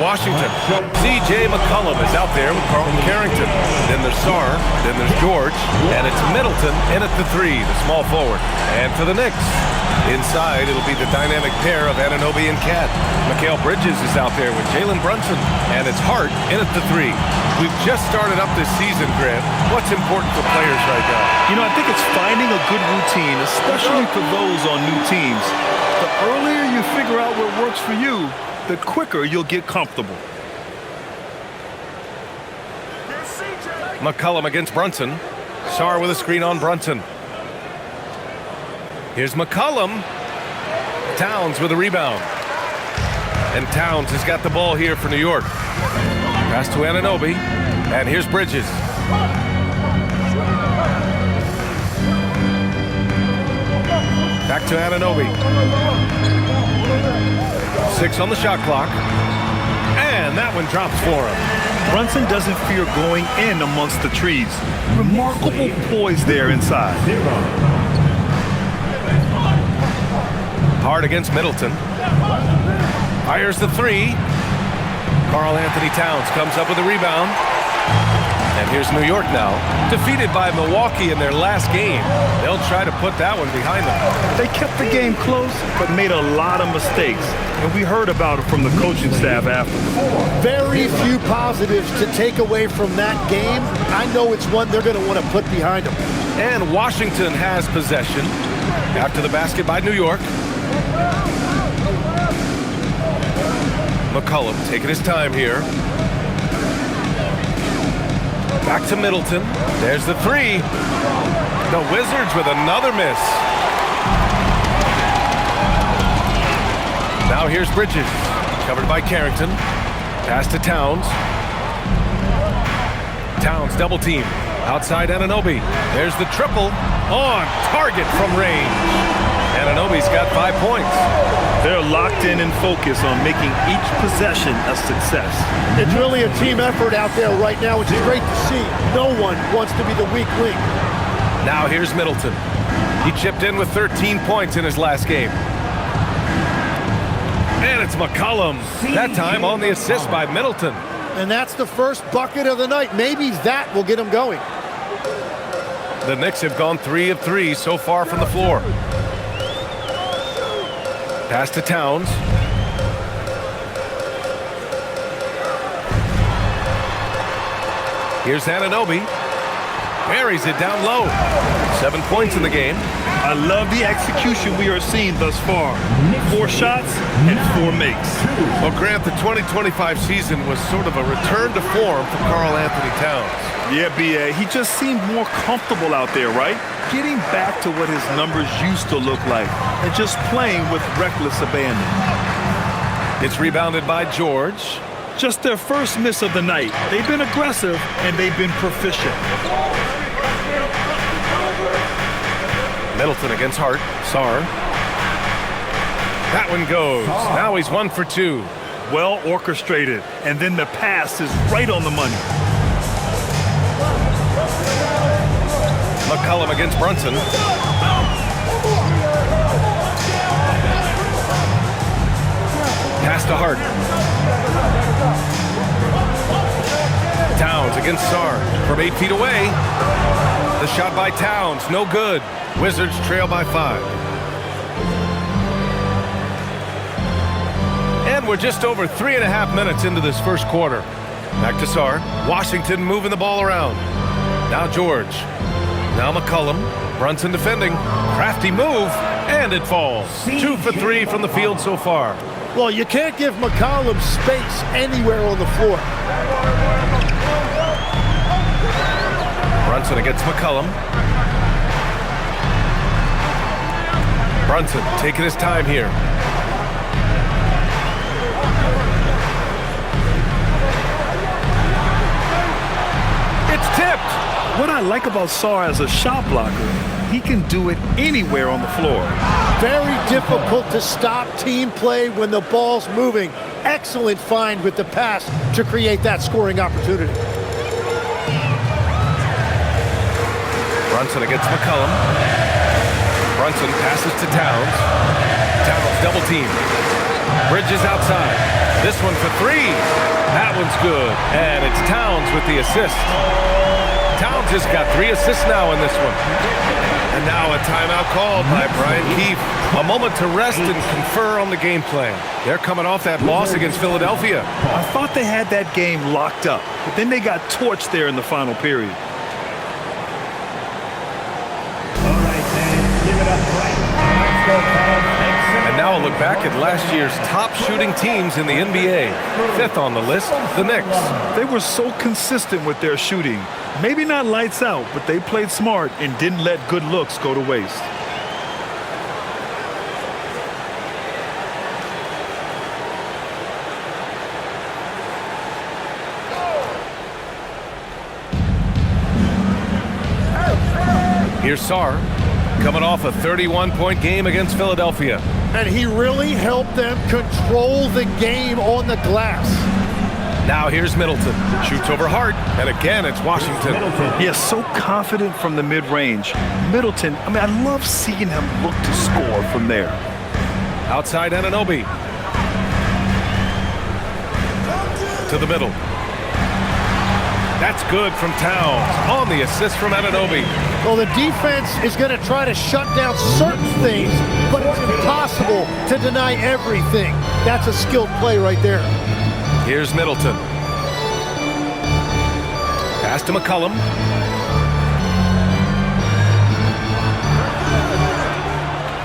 Washington. C.J. McCollum is out there with Carlton Carrington. Then there's Sarr, then there's George, and it's Middleton in at the 3, the small forward. And for the Knicks, inside it'll be the dynamic pair of Anunoby and Cat. Mikal Bridges is out there with Jalen Brunson, and it's Hart in at the 3. We've just started up this season, Grant. What's important for players right now? You know, I think it's finding a good routine, especially for those on new teams. The earlier you figure out what works for you, the quicker you'll get comfortable. McCollum against Brunson. Sarr with a screen on Brunson. Here's McCollum. Towns with a rebound. And Towns has got the ball here for New York. Pass to Anunoby. And here's Bridges. Back to Anunoby. 6 on the shot clock. And that one drops for him. Brunson doesn't fear going in amongst the trees. Remarkable poise there inside. Hard against Middleton. Fires the 3. Karl-Anthony Towns comes up with a rebound. And here's New York now, defeated by Milwaukee in their last game. They'll try to put that one behind them. They kept the game close, but made a lot of mistakes. And we heard about it from the coaching staff after. Very few positives to take away from that game. I know it's one they're going to want to put behind them. And Washington has possession after the basket by New York. McCollum taking his time here. Back to Middleton. There's the 3. The Wizards with another miss. Now here's Bridges. Covered by Carrington. Pass to Towns. Towns double team. Outside Anunoby. There's the triple. On target from range. Anunoby's got 5 points. They're locked in and focused on making each possession a success. It's really a team effort out there right now, which is great to see. No one wants to be the weak link. Now here's Middleton. He chipped in with 13 points in his last game. And it's McCollum. That time on the assist by Middleton. And that's the first bucket of the night. Maybe that will get him going. The Knicks have gone 3 of 3 so far from the floor. Pass to Towns. Here's Anunoby. Buries it down low. 7 points in the game. I love the execution we are seeing thus far. 4 shots and 4 makes. Well, Grant, the 2025 season was sort of a return to form for Karl-Anthony Towns. Yeah, B.A. He just seemed more comfortable out there, right? Getting back to what his numbers used to look like and just playing with reckless abandon. It's rebounded by George. Just their first miss of the night. They've been aggressive and they've been proficient. Middleton against Hart. Sarr. That one goes. Now he's 1 for 2. Well orchestrated. And then the pass is right on the money. McCollum against Brunson. Pass to Hart. Towns against Sarr from 8 feet away. The shot by Towns, no good. Wizards trail by 5. And we're just over 3.5 minutes into this first quarter. Back to Sarr. Washington moving the ball around. Now George. Now McCollum. Brunson defending. Crafty move. And it falls. 2 for 3 from the field so far. Well, you can't give McCollum space anywhere on the floor. Brunson against McCollum. Brunson taking his time here. It's tipped. What I like about Sarr as a shot blocker, he can do it anywhere on the floor. Very difficult to stop team play when the ball's moving. Excellent find with the pass to create that scoring opportunity. Brunson against McCollum. Brunson passes to Towns. Towns double team. Bridges outside. This one for three. That one's good. And it's Towns with the assist. Towns has got 3 assists now in this one. And now a timeout called by Brian Keefe. A moment to rest and confer on the game plan. They're coming off that loss against Philadelphia. I thought they had that game locked up, but then they got torched there in the final period. All right, man, give it up right. Let's go, fellas. And now a look back at last year's top shooting teams in the NBA. 5th on the list, the Knicks. They were so consistent with their shooting. Maybe not lights out, but they played smart and didn't let good looks go to waste. Here's Sarr, coming off a 31-point game against Philadelphia. And he really helped them control the game on the glass. Now here's Middleton. Shoots over Hart, and again it's Washington. He is so confident from the mid-range. Middleton, I love seeing him look to score from there. Outside Anunoby. To the middle. That's good from Towns on the assist from Anunoby. Well, the defense is going to try to shut down certain things, but it's impossible to deny everything. That's a skilled play right there. Here's Middleton. Pass to McCollum.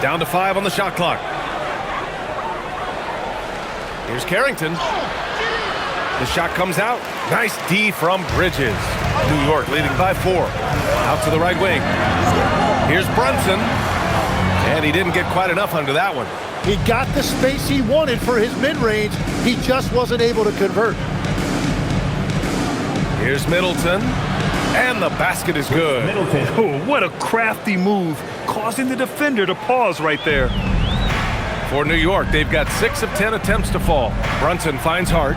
Down to 5 on the shot clock. Here's Carrington. The shot comes out. Nice D from Bridges. New York leading by 4. Out to the right wing. Here's Brunson. And he didn't get quite enough under that one. He got the space he wanted for his mid-range. He just wasn't able to convert. Here's Middleton. And the basket is good. Oh, what a crafty move, causing the defender to pause right there. For New York, they've got 6 of 10 attempts to fall. Brunson finds Hart.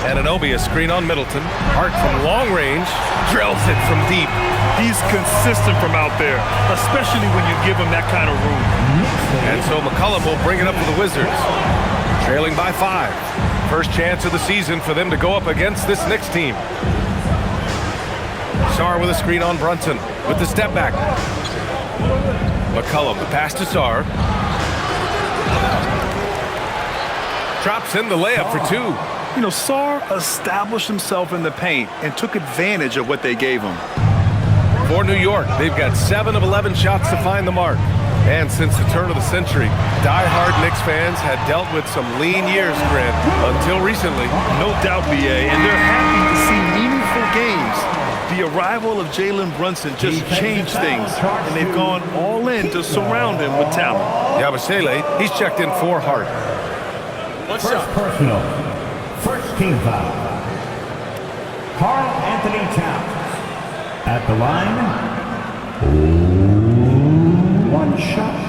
Anunoby, a screen on Middleton. Hart from long range drills it from deep. He's consistent from out there, especially when you give him that kind of room. And so McCollum will bring it up for the Wizards. Trailing by 5. First chance of the season for them to go up against this Knicks team. Sarr with a screen on Brunson with the step back. McCollum, the pass to Sarr. Drops in the layup for 2. You know, Sarr established himself in the paint and took advantage of what they gave him. For New York, they've got 7 of 11 shots to find the mark. And since the turn of the century, die-hard Knicks fans had dealt with some lean years, Grant, until recently. No doubt, B.A., and they're happy to see meaningful games. The arrival of Jalen Brunson just changed things, and they've gone all in to surround him with talent. Yabusele, he's checked in for Hart. First personal. First team foul. Karl Anthony Towns. At the line. 1 shot.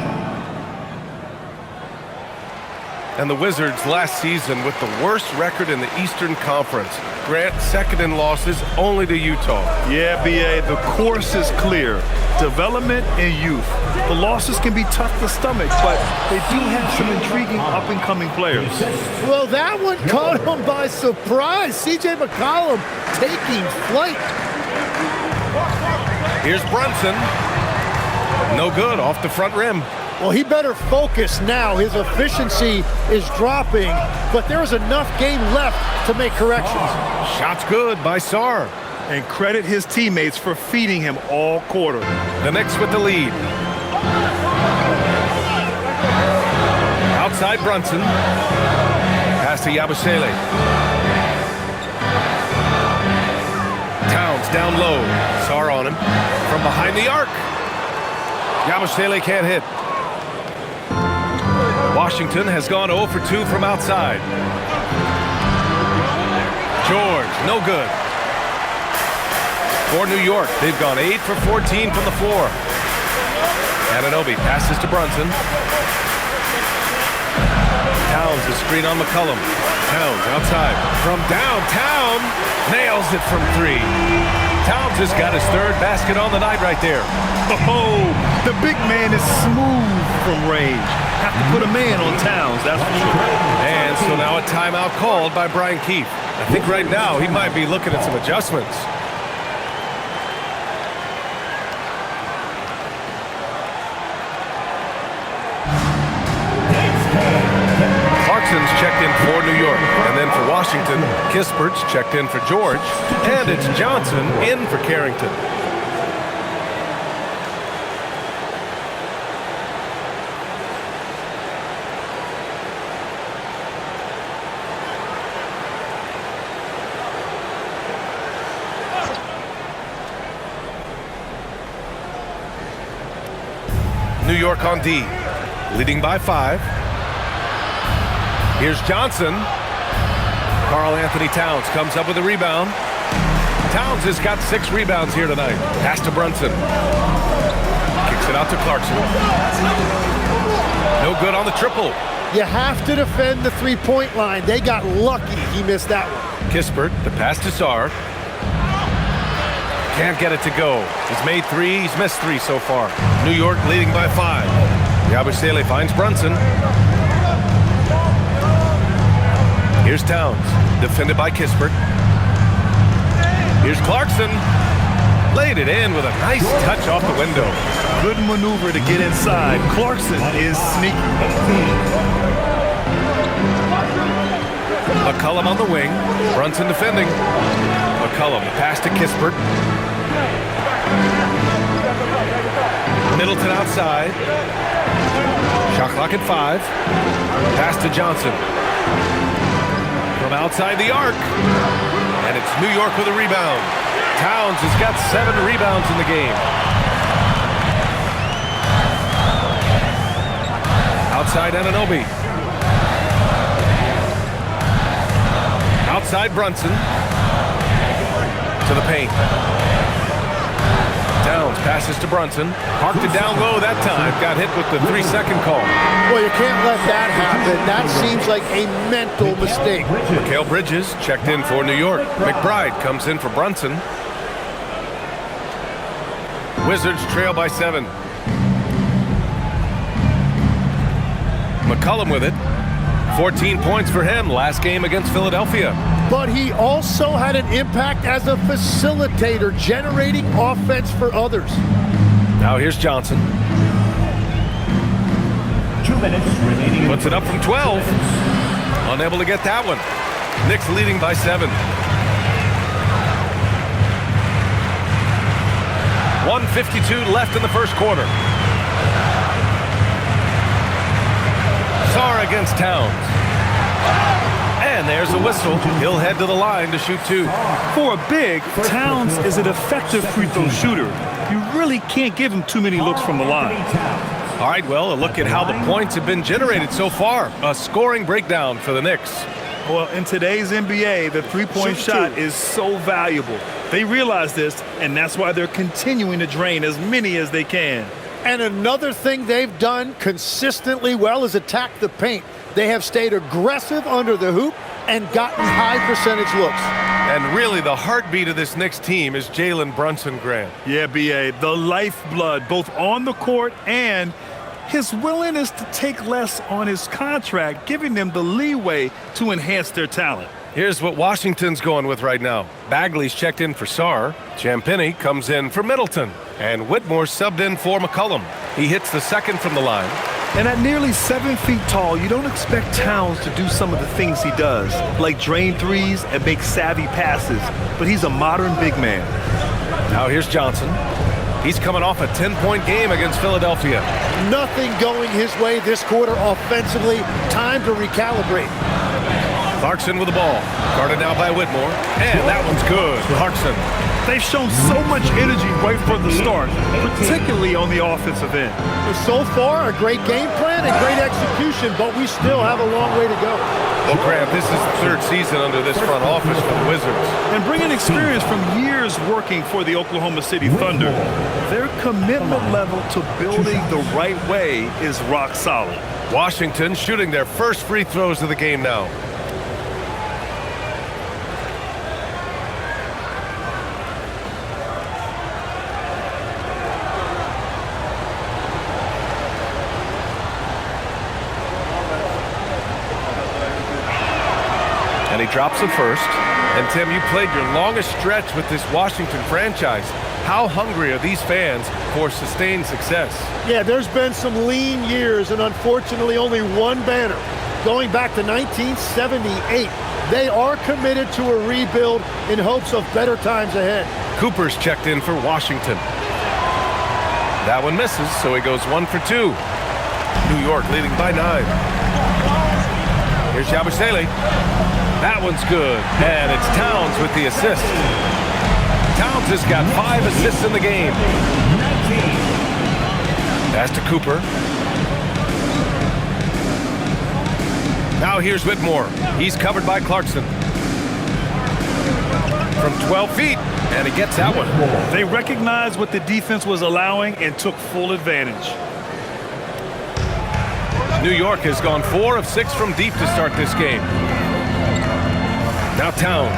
And the Wizards last season with the worst record in the Eastern Conference. Grant, second in losses only to Utah. Yeah, B.A., the course is clear. Development and youth. The losses can be tough to stomach, but they do have some intriguing up-and-coming players. Well, that one caught him by surprise. C.J. McCollum taking flight. Here's Brunson. No good, off the front rim. Well, he better focus now. His efficiency is dropping, but there is enough game left to make corrections. Shot's good by Sarr. And credit his teammates for feeding him all quarter. The Knicks with the lead. Outside Brunson. Pass to Yabusele. Towns down low. Sarr on him. From behind the arc. Yabusele can't hit. Washington has gone 0 for 2 from outside. George, no good. For New York, they've gone 8 for 14 from the floor. Anunoby passes to Brunson. Towns, a screen on McCollum. Towns outside. From downtown, nails it from 3. Towns has got his third basket on the night right there. Oh, the big man is smooth from range. Have to put a man on Towns, that's for sure. And so now a timeout called by Brian Keefe. I think right now he might be looking at some adjustments. Clarkson's checked in for New York. And then for Washington, Kispert's checked in for George. And it's Johnson in for Carrington. New York on D, leading by 5. Here's Johnson. Karl Anthony Towns comes up with a rebound. Towns has got 6 rebounds here tonight. Pass to Brunson. Kicks it out to Clarkson. No good on the triple. You have to defend the three-point line. They got lucky he missed that one. Kispert, the pass to Sarr. Can't get it to go. He's made 3, he's missed 3 so far. New York leading by 5. Yabusele finds Brunson. Here's Towns, defended by Kispert. Here's Clarkson. Laid it in with a nice touch off the window. Good maneuver to get inside. Clarkson is sneaky. McCollum on the wing. Brunson defending. McCollum, pass to Kispert. Middleton outside. Shot clock at 5. Pass to Johnson. From outside the arc. And it's New York with a rebound. Towns has got 7 rebounds in the game. Outside Anunoby. Outside Brunson. To the paint. Towns passes to Brunson. Parked it down low that time. Got hit with the 3-second call. Well, you can't let that happen. That seems like a mental mistake. Mikal Bridges checked in for New York. McBride comes in for Brunson. Wizards trail by 7. McCollum with it. 14 points for him last game against Philadelphia. But he also had an impact as a facilitator, generating offense for others. Now here's Johnson. 2 minutes remaining. Puts it up from 12. Unable to get that one. Knicks leading by 7. 1:52 left in the first quarter. Sarr against Towns. And there's a whistle. He'll head to the line to shoot 2. For a big, Towns is an effective free throw shooter. You really can't give him too many looks from the line. All right, well, a look at how the points have been generated so far. A scoring breakdown for the Knicks. Well, in today's NBA, the three-point shot is so valuable. They realize this, and that's why they're continuing to drain as many as they can. And another thing they've done consistently well is attack the paint. They have stayed aggressive under the hoop and gotten high percentage looks. And really, the heartbeat of this Knicks team is Jalen Brunson, Grant. Yeah, B.A., the lifeblood, both on the court and his willingness to take less on his contract, giving them the leeway to enhance their talent. Here's what Washington's going with right now. Bagley's checked in for Sarr. Champagnie comes in for Middleton. And Whitmore subbed in for McCollum. He hits the second from the line. And at nearly 7 feet tall, you don't expect Towns to do some of the things he does, like drain threes and make savvy passes. But he's a modern big man. Now here's Johnson. He's coming off a 10-point game against Philadelphia. Nothing going his way this quarter offensively. Time to recalibrate. Clarkson with the ball. Guarded now by Whitmore. And that one's good. Clarkson. They've shown so much energy right from the start, particularly on the offensive end. So far, a great game plan and great execution, but we still have a long way to go. Well, Grant, this is the 3rd season under this front office for the Wizards. And bringing experience from years working for the Oklahoma City Thunder, their commitment level to building the right way is rock solid. Washington shooting their first free throws of the game now. he drops the first. And Tim, you played your longest stretch with this Washington franchise. How hungry are these fans for sustained success? Yeah, there's been some lean years and unfortunately only one banner. Going back to 1978, they are committed to a rebuild in hopes of better times ahead. Cooper's checked in for Washington. That one misses, so he goes 1 for 2. New York leading by 9. Here's Yabusele. That one's good, and it's Towns with the assist. Towns has got 5 assists in the game. Pass to Cooper. Now here's Whitmore. He's covered by Clarkson. From 12 feet, and he gets that one. They recognized what the defense was allowing and took full advantage. New York has gone 4 of 6 from deep to start this game. Now Towns.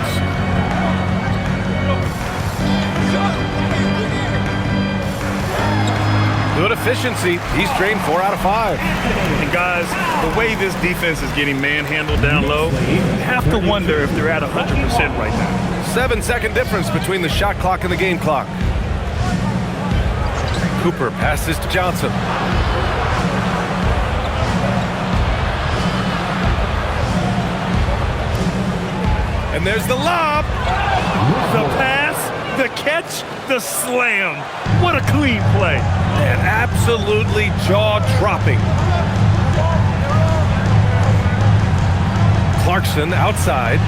Good efficiency. He's drained 4 out of 5. And guys, the way this defense is getting manhandled down low, you have to wonder if they're at 100% right now. 7-second difference between the shot clock and the game clock. Cooper passes to Johnson. And there's the lob. The pass, the catch, the slam. What a clean play. And absolutely jaw-dropping. Clarkson outside.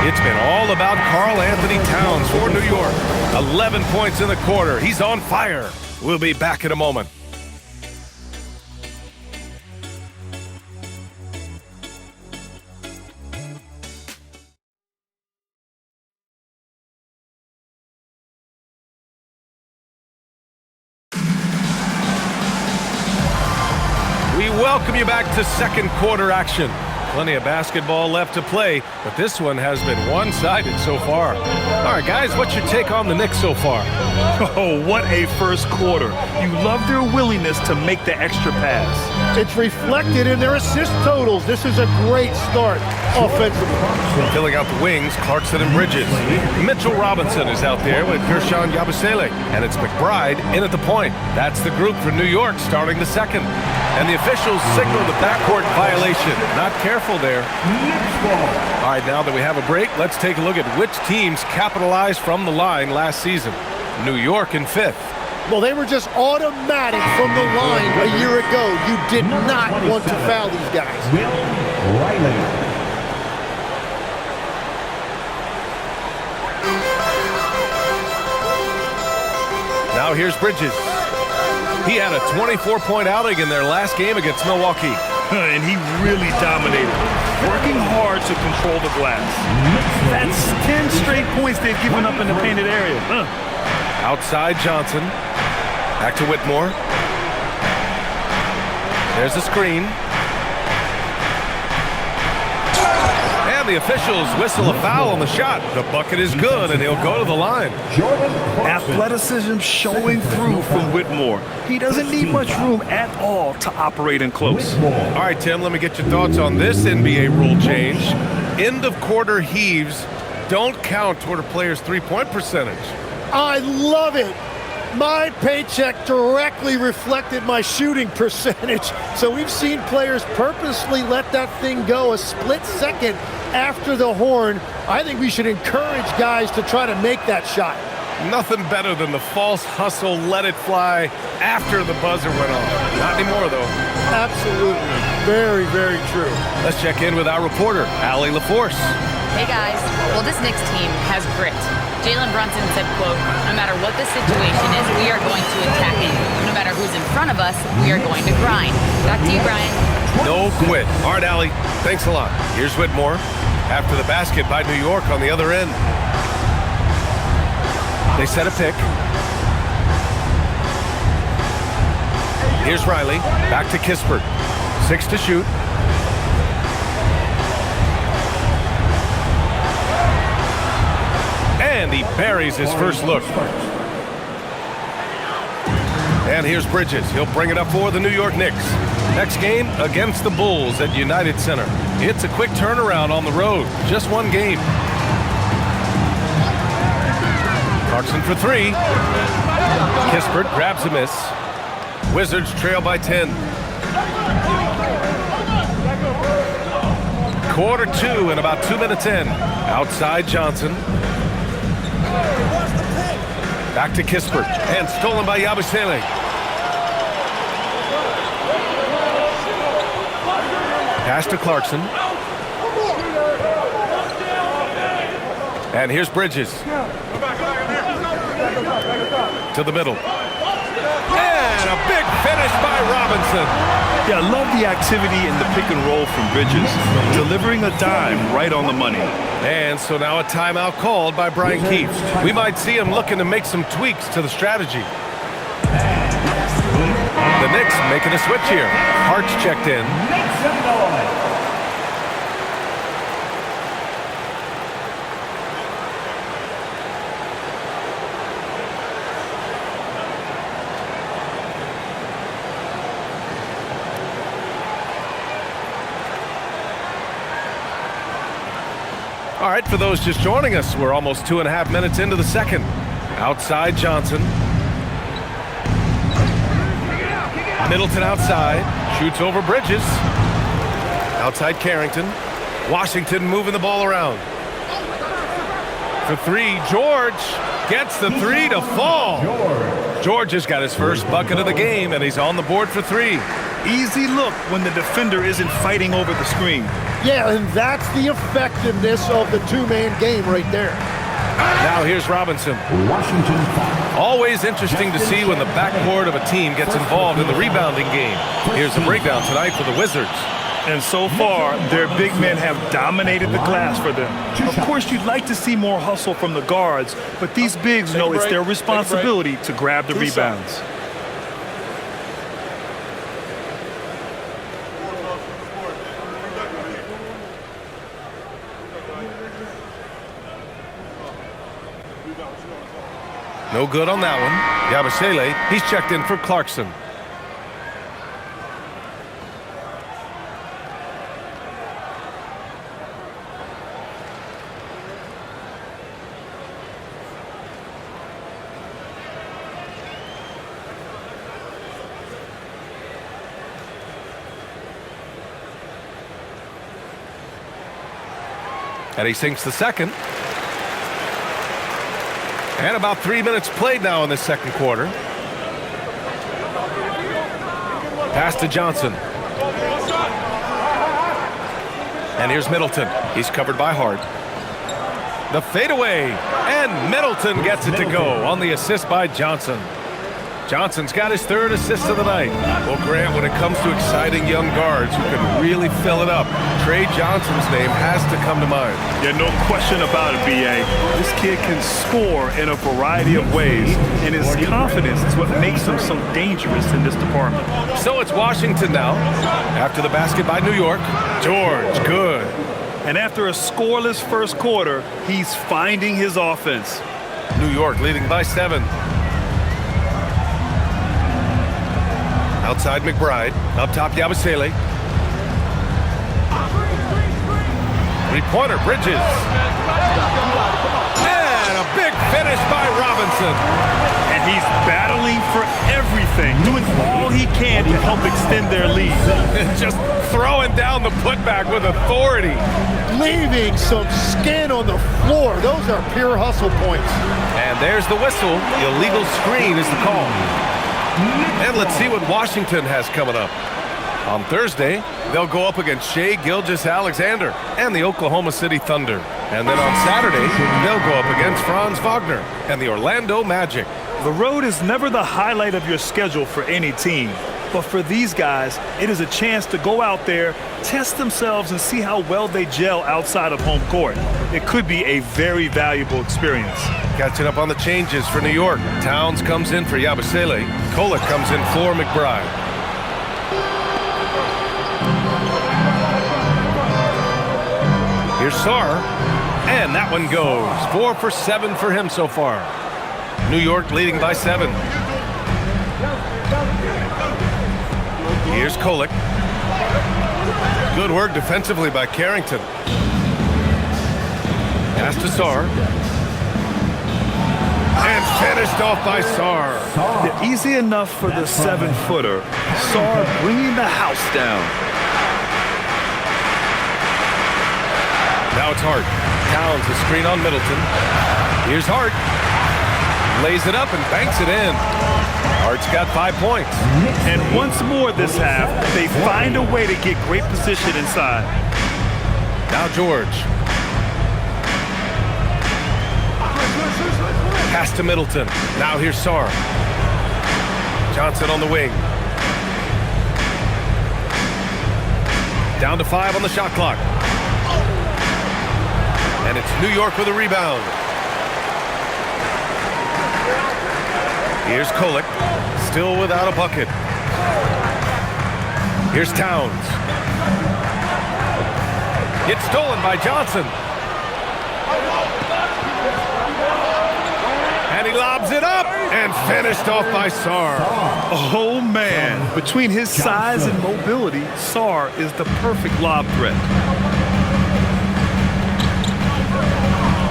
It's been all about Karl Anthony Towns for New York. 11 points in the quarter. He's on fire. We'll be back in a moment. We welcome you back to second quarter action. Plenty of basketball left to play, but this one has been one-sided so far. All right, guys, what's your take on the Knicks so far? Oh, what a first quarter. You love their willingness to make the extra pass. It's reflected in their assist totals. This is a great start offensively. Filling out the wings, Clarkson and Bridges. Mitchell Robinson is out there with Gershon Yabusele, and it's McBride in at the point. That's the group for New York starting the second. And the officials signal the backcourt violation. Not careful there. All right, now that we have a break, let's take a look at which teams capitalized from the line last season. New York in 5th. Well, they were just automatic from the line a year ago. You did not want to foul these guys. Riley. Now here's Bridges. He had a 24-point outing in their last game against Milwaukee. And he really dominated, working hard to control the glass. That's 10 straight points they've given up in the painted area. Outside Johnson. Back to Whitmore. There's the screen. And the officials whistle a foul on the shot. The bucket is good, and he'll go to the line. Athleticism showing through from Whitmore. He doesn't need much room at all to operate in close. All right, Tim, let me get your thoughts on this NBA rule change. End of quarter heaves don't count toward a player's three-point percentage. I love it. My paycheck directly reflected my shooting percentage. So we've seen players purposely let that thing go a split second after the horn. I think we should encourage guys to try to make that shot. Nothing better than the false hustle, let it fly after the buzzer went off. Not anymore, though. Absolutely. Very, very true. Let's check in with our reporter, Allie LaForce. Hey, guys. Well, this Knicks team has grit. Jalen Brunson said, quote, "No matter what the situation is, we are going to attack it. No matter who's in front of us, we are going to grind." Back to you, Brian. No quit. All right, Allie, thanks a lot. Here's Whitmore after the basket by New York on the other end. They set a pick. Here's Riley. Back to Kispert. 6 to shoot. And he buries his first look. And here's Bridges. He'll bring it up for the New York Knicks. Next game against the Bulls at United Center. It's a quick turnaround on the road. Just one game. Clarkson for three. Kispert grabs a miss. Wizards trail by 10. Quarter two and about 2 minutes in. Outside Johnson. Back to Kispert. And stolen by Yabusele. Pass to Clarkson. And here's Bridges. To the middle. And a big finish by Robinson. Yeah, I love the activity in the pick and roll from Bridges. Delivering a dime right on the money. And so now a timeout called by Brian Keefe. We might see him looking to make some tweaks to the strategy. The Knicks making a switch here. Hart's checked in. All right, for those just joining us, we're almost 2.5 minutes into the second. Outside Johnson. Middleton outside. Shoots over Bridges. Outside Carrington. Washington moving the ball around. For three, George gets the three to fall. George has got his first bucket of the game, and he's on the board for three. Easy look when the defender isn't fighting over the screen. Yeah, and that's the effectiveness of the two-man game right there. Now here's Robinson. Always interesting to see when the backcourt of a team gets involved in the rebounding game. Here's the breakdown tonight for the Wizards. And so far, their big men have dominated the glass for them. Of course, you'd like to see more hustle from the guards, but these bigs know it's their responsibility to grab the rebounds. No good on that one. Yabusele, he's checked in for Clarkson. And he sinks the second. And about 3 minutes played now in the second quarter. Pass to Johnson. And here's Middleton. He's covered by Hart. The fadeaway. And Middleton gets it to go on the assist by Johnson. Johnson's got his third assist of the night. Well, Grant, when it comes to exciting young guards who can really fill it up, Trey Johnson's name has to come to mind. Yeah, no question about it, B.A. This kid can score in a variety of ways, and his confidence is what makes him so dangerous in this department. So it's Washington now. After the basket by New York, George, good. And after a scoreless first quarter, he's finding his offense. New York leading by 7. Outside McBride, up top Yabusele. Three-pointer, Bridges. And a big finish by Robinson. And he's battling for everything, doing all he can to help extend their lead. Just throwing down the putback with authority. Leaving some skin on the floor. Those are pure hustle points. And there's the whistle. Illegal screen is the call. And let's see what Washington has coming up. On Thursday, they'll go up against Shai Gilgeous-Alexander and the Oklahoma City Thunder. And then on Saturday, they'll go up against Franz Wagner and the Orlando Magic. The road is never the highlight of your schedule for any team. But for these guys, it is a chance to go out there, test themselves, and see how well they gel outside of home court. It could be a very valuable experience. Catching up on the changes for New York. Towns comes in for Yabusele. Kolek comes in for McBride. Here's Sarr. And that one goes. 4 for 7 for him so far. New York leading by 7. Here's Kolek. Good work defensively by Carrington. Pass to Sar. And finished off by Sar. Yeah, easy enough for the 7-footer. Sar bringing the house down. Now it's Hart. Towns a screen on Middleton. Here's Hart. Lays it up and banks it in. Hart's got 5 points. And once more this half, they find a way to get great position inside. Now George. Pass to Middleton. Now here's Sar. Johnson on the wing. Down to 5 on the shot clock. And it's New York with a rebound. Here's Kolek, still without a bucket. Here's Towns. It's stolen by Johnson. And he lobs it up and finished off by Sar. Oh, man. Between his size and mobility, Sar is the perfect lob threat.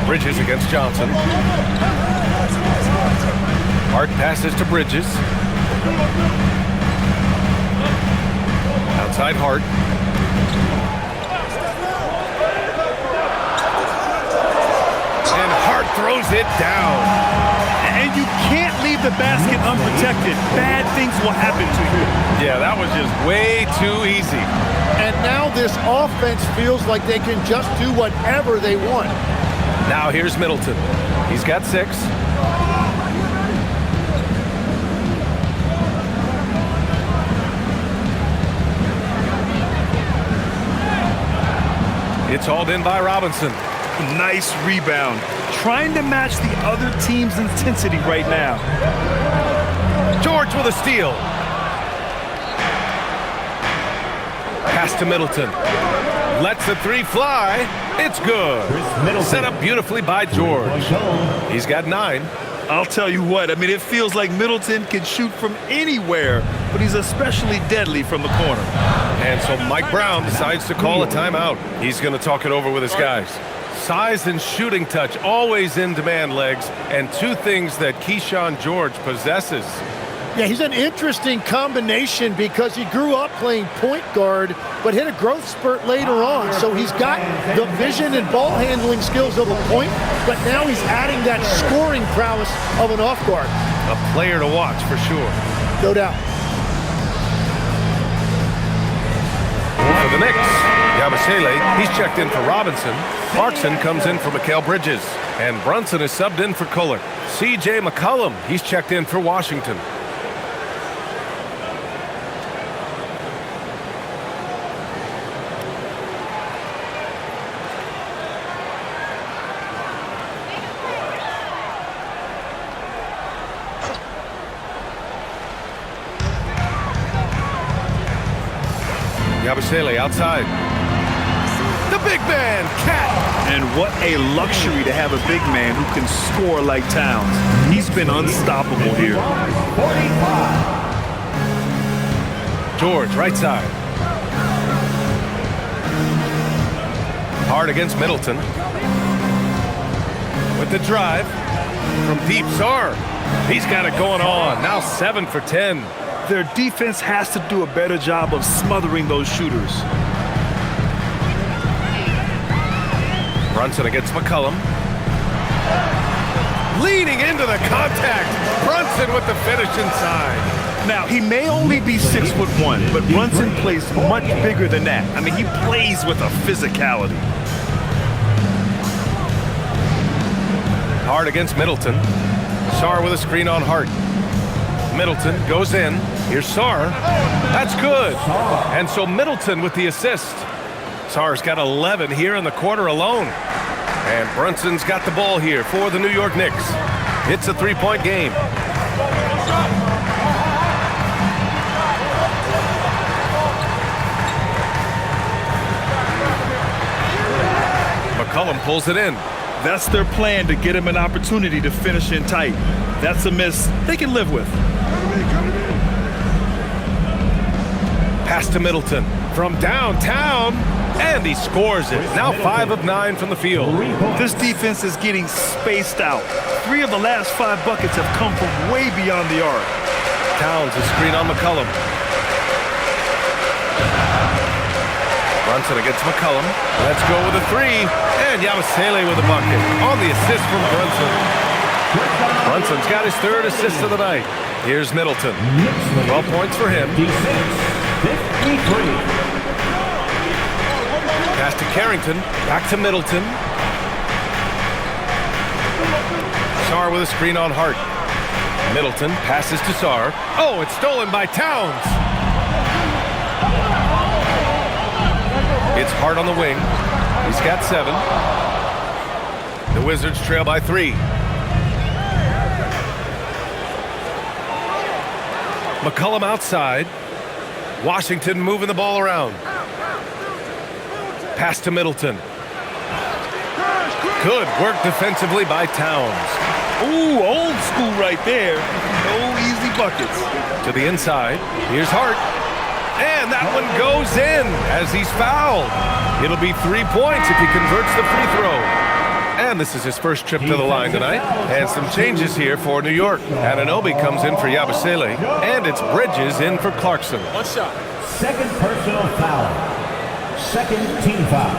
Bridges against Johnson. Hart passes to Bridges. Outside Hart. And Hart throws it down. And you can't leave the basket unprotected. Bad things will happen to you. Yeah, that was just way too easy. And now this offense feels like they can just do whatever they want. Now here's Middleton. He's got 6. It's hauled in by Robinson. Nice rebound. Trying to match the other team's intensity right now. George with a steal. Pass to Middleton. Lets the 3 fly. It's good. Set up beautifully by George. He's got 9. I'll tell you what, I mean, it feels like Middleton can shoot from anywhere, but he's especially deadly from the corner. And so Mike Brown decides to call a timeout. He's going to talk it over with his guys. Size and shooting touch, always in demand, legs, and 2 things that Keyshawn George possesses. Yeah, he's an interesting combination because he grew up playing point guard, but hit a growth spurt later on. So he's got the vision and ball handling skills of a point, but now he's adding that scoring prowess of an off guard. A player to watch for sure. No doubt. For the Knicks, Yabusele, he's checked in for Robinson. Clarkson comes in for Mikal Bridges. And Brunson is subbed in for Kolek. C.J. McCollum, he's checked in for Washington. Yabusele outside. The big man, Cat. And what a luxury to have a big man who can score like Towns. He's been unstoppable here. George, right side. Hard against Middleton. With the drive from deep, Sar. He's got it going on. Now 7 for 10. Their defense has to do a better job of smothering those shooters. Brunson against McCollum. Leaning into the contact. Brunson with the finish inside. Now, he may only be 6'1", but Brunson plays much bigger than that. I mean, he plays with a physicality. Hard against Middleton. Sar with a screen on Hart. Middleton goes in. Here's Sar. That's good. And so Middleton with the assist. Sar's got 11 here in the quarter alone. And Brunson's got the ball here for the New York Knicks. It's a 3-point game. McCollum pulls it in. That's their plan, to get him an opportunity to finish in tight. That's a miss they can live with. Pass to Middleton from downtown, and he scores it. Now 5 of 9 from the field. This defense is getting spaced out. 3 of the last 5 buckets have come from way beyond the arc. Towns a screen on McCollum. Brunson against McCollum. Let's go with a 3. And Yabusele with a bucket on the assist from Brunson. Brunson's got his 3rd assist of the night. Here's Middleton. 12 points for him. 53. Pass to Carrington. Back to Middleton. Sarr with a screen on Hart. Middleton passes to Sarr. Oh, it's stolen by Towns. It's Hart on the wing. He's got 7. The Wizards trail by 3. McCollum outside. Washington moving the ball around. Pass to Middleton. Good work defensively by Towns. Ooh, old school right there. No easy buckets. To the inside. Here's Hart. And that one goes in as he's fouled. It'll be 3 points if he converts the free throw. And this is his first trip to the line tonight. And some changes here for New York. Anunoby comes in for Yabusele. And it's Bridges in for Clarkson. One shot. Second personal foul. Second team foul.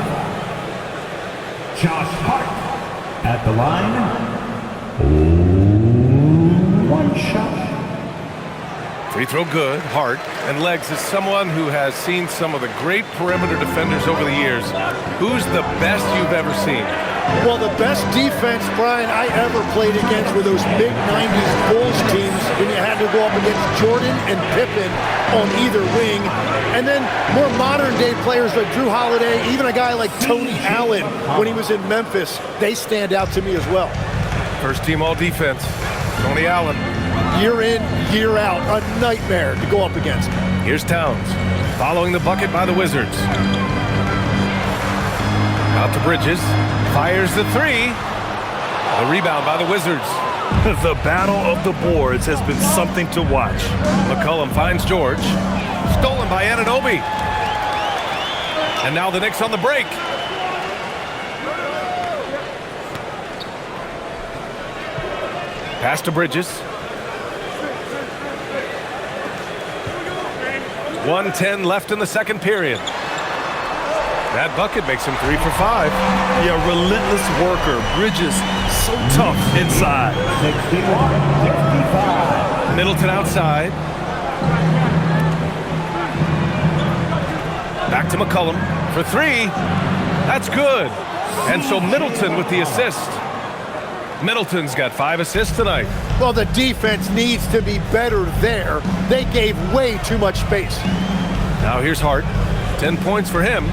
Josh Hart at the line. 1 shot. Free throw good. Hart. And Legs is someone who has seen some of the great perimeter defenders over the years. Who's the best you've ever seen? Well, the best defense, Brian, I ever played against were those mid-90s Bulls teams when you had to go up against Jordan and Pippen on either wing. And then more modern-day players like Drew Holiday, even a guy like Tony Allen when he was in Memphis, they stand out to me as well. First team all defense. Tony Allen. Year in, year out, a nightmare to go up against. Here's Towns. Following the bucket by the Wizards. Out to Bridges. Fires the 3. The rebound by the Wizards. The battle of the boards has been something to watch. McCollum finds George. Stolen by Anunoby. And now the Knicks on the break. Pass to Bridges. 1:10 left in the second period. That bucket makes him 3 for 5. Yeah, relentless worker. Bridges, so tough inside. 61-65. Middleton outside. Back to McCollum for 3. That's good. And so Middleton with the assist. Middleton's got 5 assists tonight. Well, the defense needs to be better there. They gave way too much space. Now here's Hart. 10 points for him.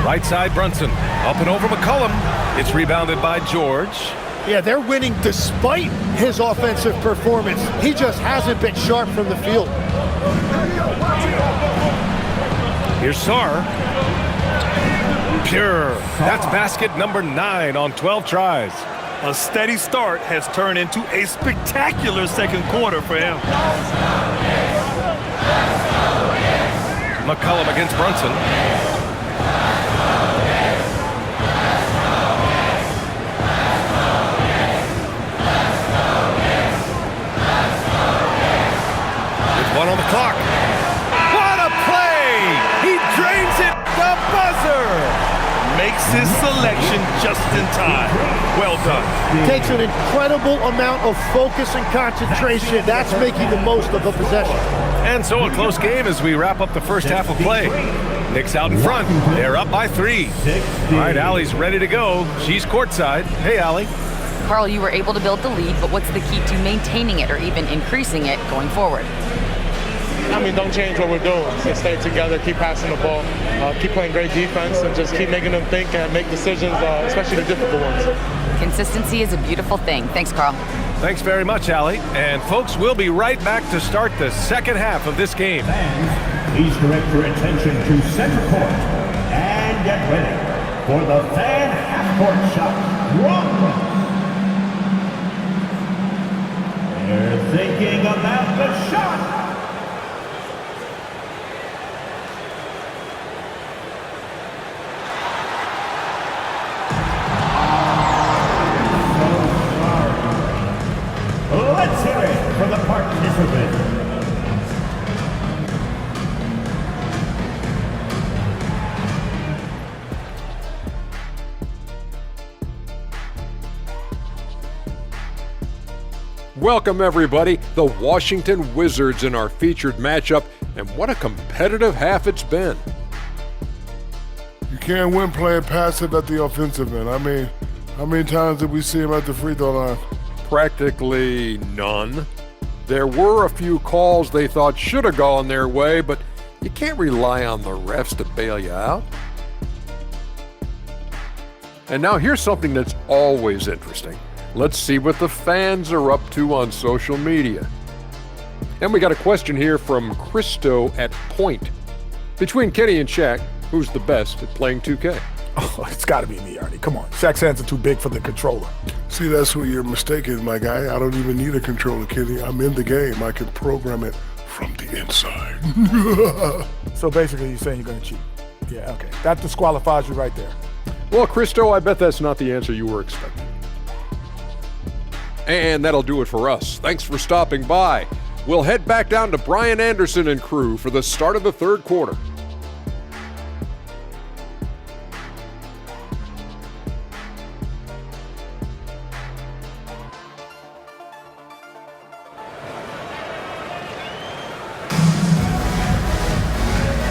Right side, Brunson. Up and over McCollum. It's rebounded by George. Yeah, they're winning despite his offensive performance. He just hasn't been sharp from the field. Here's Sarr. Pure. That's basket number 9 on 12 tries. A steady start has turned into a spectacular second quarter for him. McCollum against Brunson. With 1 on the clock. What a play! He drains it. The buzzer! Makes his selection just in time. Well done. Takes an incredible amount of focus and concentration. That's making the most of the possession. And so a close game as we wrap up the first half of play. Knicks out in front. They're up by 3. All right, Allie's ready to go. She's courtside. Hey, Allie. Carl, you were able to build the lead, but what's the key to maintaining it or even increasing it going forward? I mean, don't change what we're doing. Just stay together, keep passing the ball, keep playing great defense, and just keep making them think and make decisions, especially the difficult ones. Consistency is a beautiful thing. Thanks, Carl. Thanks very much, Allie. And folks, we'll be right back to start the second half of this game. Fans, please direct your attention to center court and get ready for the fan half-court shot. One. They're thinking about the shot. Let's hear it for the participant. Welcome everybody, the Washington Wizards in our featured matchup, and what a competitive half it's been. You can't win playing passive at the offensive end. I mean, how many times did we see him at the free throw line? Practically none. There were a few calls they thought should have gone their way, but you can't rely on the refs to bail you out. And now here's something that's always interesting. Let's see what the fans are up to on social media. And we got a question here from Christo at Point. Between Kenny and Shaq, who's the best at playing 2K? Oh, it's got to be me, Arnie. Come on. Shaq's hands are too big for the controller. See, that's what you're mistaken, my guy. I don't even need a controller, Kenny. I'm in the game. I can program it from the inside. So basically, you're saying you're going to cheat. Yeah, okay. That disqualifies you right there. Well, Christo, I bet that's not the answer you were expecting. And that'll do it for us. Thanks for stopping by. We'll head back down to Brian Anderson and crew for the start of the third quarter.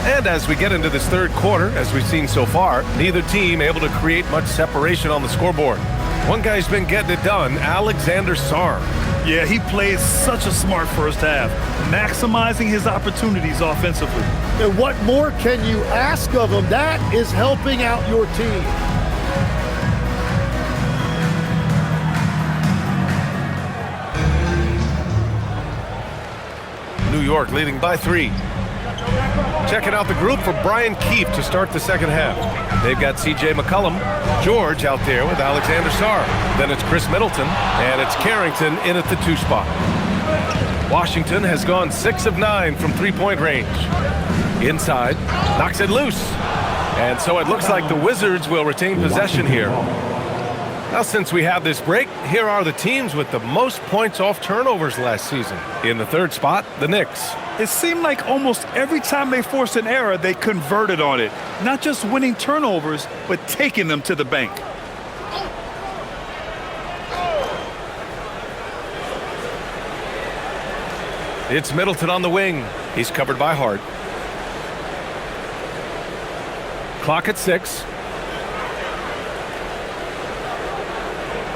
And as we get into this third quarter, as we've seen so far, neither team able to create much separation on the scoreboard. One guy's been getting it done, Alexander Sarr. Yeah, he played such a smart first half, maximizing his opportunities offensively. And what more can you ask of him? That is helping out your team. New York leading by 3. Checking out the group for Brian Keefe to start the second half. They've got C.J. McCollum, George out there with Alexander Sarr. Then it's Chris Middleton, and it's Carrington in at the 2 spot. Washington has gone 6 of 9 from three-point range. Inside, knocks it loose. And so it looks like the Wizards will retain possession here. Now, since we have this break, here are the teams with the most points off turnovers last season. In the 3rd spot, the Knicks. It seemed like almost every time they forced an error, they converted on it. Not just winning turnovers, but taking them to the bank. It's Middleton on the wing. He's covered by Hart. Clock at 6.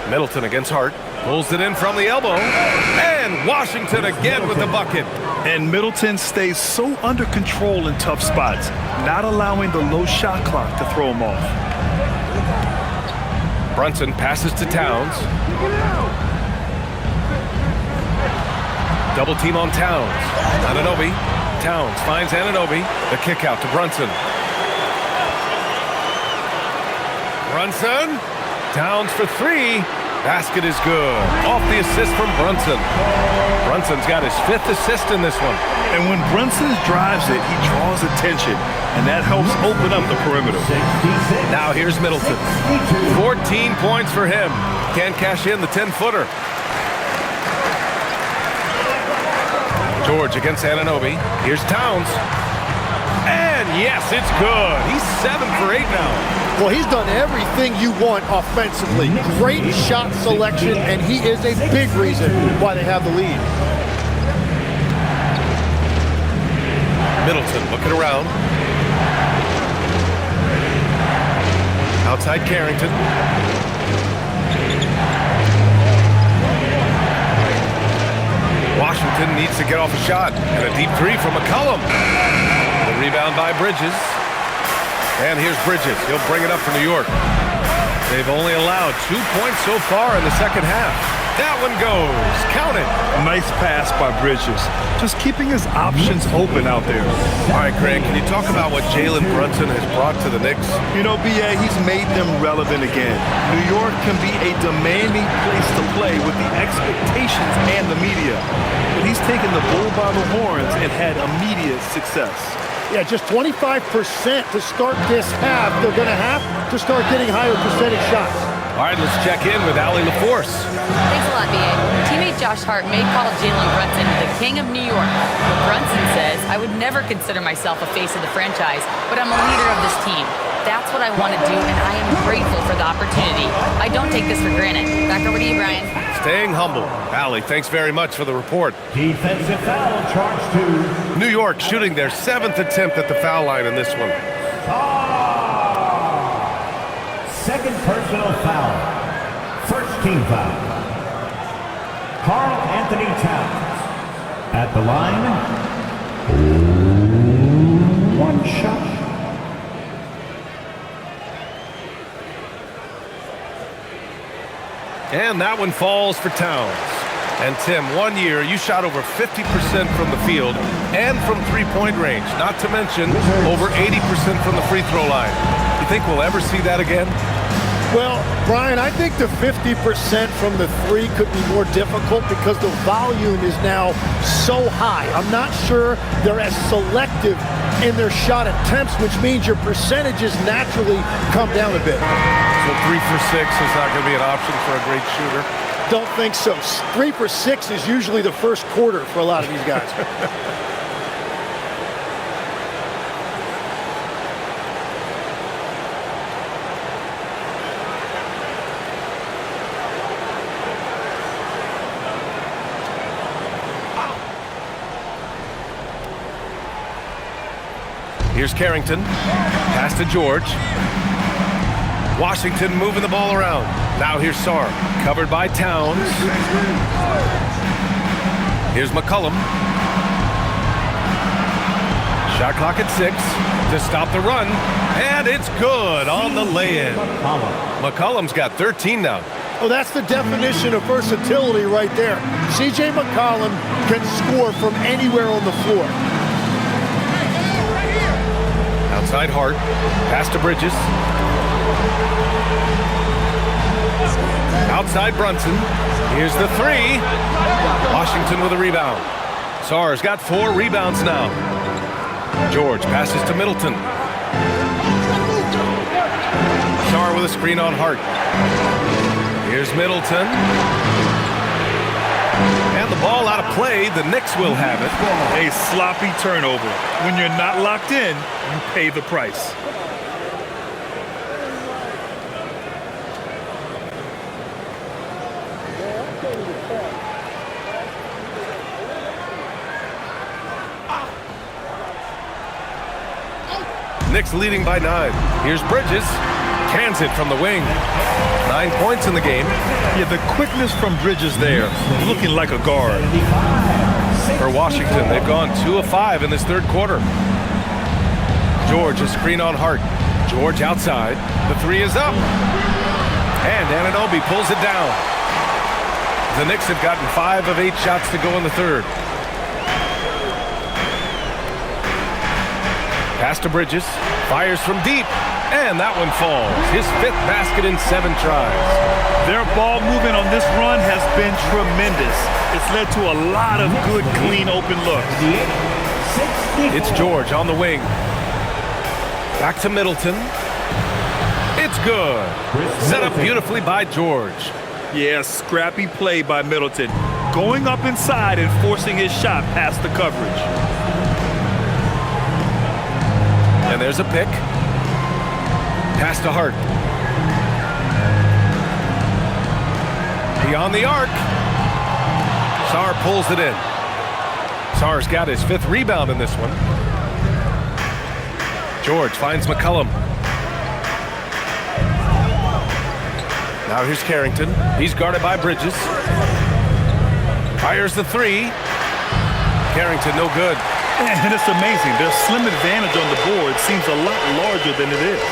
Middleton against Hart. Pulls it in from the elbow. And Washington again with the bucket. And Middleton stays so under control in tough spots, not allowing the low shot clock to throw him off. Brunson passes to Towns. Double team on Towns. Anunoby. Towns finds Anunoby. The kick out to Brunson. Brunson. Towns for 3. Basket is good. Off the assist from Brunson. Brunson's got his 5th assist in this one. And when Brunson drives it, he draws attention, and that helps open up the perimeter. Now here's Middleton. 14 points for him. Can't cash in the 10-footer. George against Anunoby. Here's Towns. And yes, it's good. He's 7 for 8 now. Well, he's done everything you want offensively. Great shot selection, and he is a big reason why they have the lead. Middleton looking around. Outside Carrington. Washington needs to get off a shot. And a deep 3 from McCollum. The rebound by Bridges. And here's Bridges. He'll bring it up for New York. They've only allowed 2 points so far in the second half. That one goes. Count it. Nice pass by Bridges. Just keeping his options open out there. All right, Greg, can you talk about what Jalen Brunson has brought to the Knicks? You know, B.A., he's made them relevant again. New York can be a demanding place to play with the expectations and the media. But he's taken the bull by the horns and had immediate success. Yeah, just 25% to start this half. They're going to have to start getting higher percentage shots. All right, let's check in with Allie LaForce. Thanks a lot, B.A. Teammate Josh Hart may call Jalen Brunson the king of New York. But Brunson says, I would never consider myself a face of the franchise, but I'm a leader of this team. That's what I want to do, and I am grateful for the opportunity. I don't take this for granted. Back over to you, Brian. Staying humble. Allie, thanks very much for the report. Defensive foul charged to New York shooting their 7th attempt at the foul line in this one. second personal foul. First team foul. Karl Anthony Towns at the line. One shot. And that one falls for Towns. And Tim, 1 year, you shot over 50% from the field and from three-point range, not to mention over 80% from the free throw line. You think we'll ever see that again? Well, Brian, I think the 50% from the three could be more difficult because the volume is now so high. I'm not sure they're as selective in their shot attempts, which means your percentages naturally come down a bit. So 3 for 6 is not going to be an option for a great shooter? Don't think so. 3 for 6 is usually the first quarter for a lot of these guys. Here's Carrington. Pass to George. Washington moving the ball around. Now here's Sarr. Covered by Towns. Here's McCollum. Shot clock at 6 to stop the run. And it's good on the lay-in. McCollum's got 13 now. Oh, that's the definition of versatility right there. C.J. McCollum can score from anywhere on the floor. Outside Hart. Pass to Bridges. Outside Brunson. Here's the 3. Washington with a rebound. Sarr's got 4 rebounds now. George passes to Middleton. Sarr with a screen on Hart. Here's Middleton. And the ball out of play. The Knicks will have it. A sloppy turnover. When you're not locked in, you pay the price. Knicks leading by 9. Here's Bridges. Cans it from the wing. 9 points in the game. Yeah, the quickness from Bridges there, looking like a guard. For Washington, they've gone 2 of 5 in this third quarter. George, a screen on Hart. George outside. The 3 is up. And Anunoby pulls it down. The Knicks have gotten 5 of 8 shots to go in the third. Pass to Bridges. Fires from deep. And that one falls. His 5th basket in 7 tries. Their ball movement on this run has been tremendous. It's led to a lot of good, clean, open looks. It's George on the wing. Back to Middleton. It's good. Set up beautifully by George. Yeah, scrappy play by Middleton. Going up inside and forcing his shot past the coverage. And there's a pick. Pass to Hart. Beyond the arc. Sarr pulls it in. Sarr's got his 5th rebound in this one. George finds McCollum. Now here's Carrington. He's guarded by Bridges. Fires the 3. Carrington no good. And it's amazing. Their slim advantage on the board seems a lot larger than it is.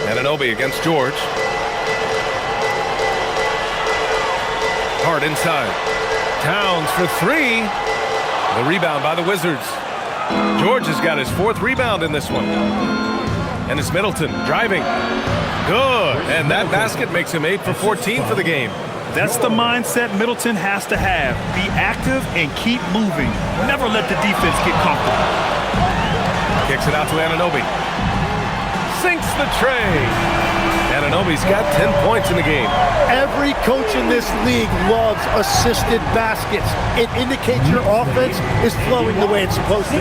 Anunoby against George. Hart inside. Towns for three. The rebound by the Wizards. George has got his 4th rebound in this one. And it's Middleton driving. Good. And that basket makes him 8 for 14 for the game. That's the mindset Middleton has to have. Be active and keep moving. Never let the defense get comfortable. Kicks it out to Anunoby. Sinks the tray. Anunoby's got 10 points in the game. Every coach in this league loves assisted baskets. It indicates your offense is flowing the way it's supposed to.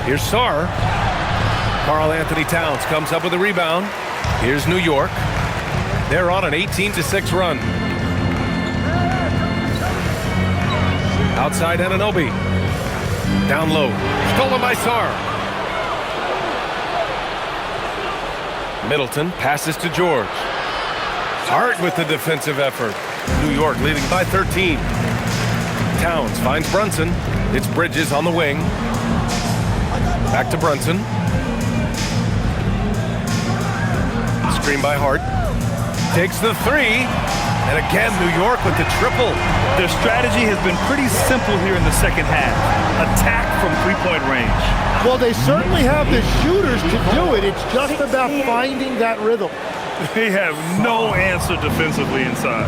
Here's Sarr. Karl Anthony Towns comes up with a rebound. Here's New York. They're on an 18-6 run. Outside Anunoby. Down low. Stolen by Sarr. Middleton passes to George. Hart with the defensive effort. New York leading by 13. Towns finds Brunson. It's Bridges on the wing. Back to Brunson. Screen by Hart. Takes the three. And again, New York with the triple. Their strategy has been pretty simple here in the second half. Attack from three-point range. Well, they certainly have the shooters to do it. It's just about finding that rhythm. They have no answer defensively inside.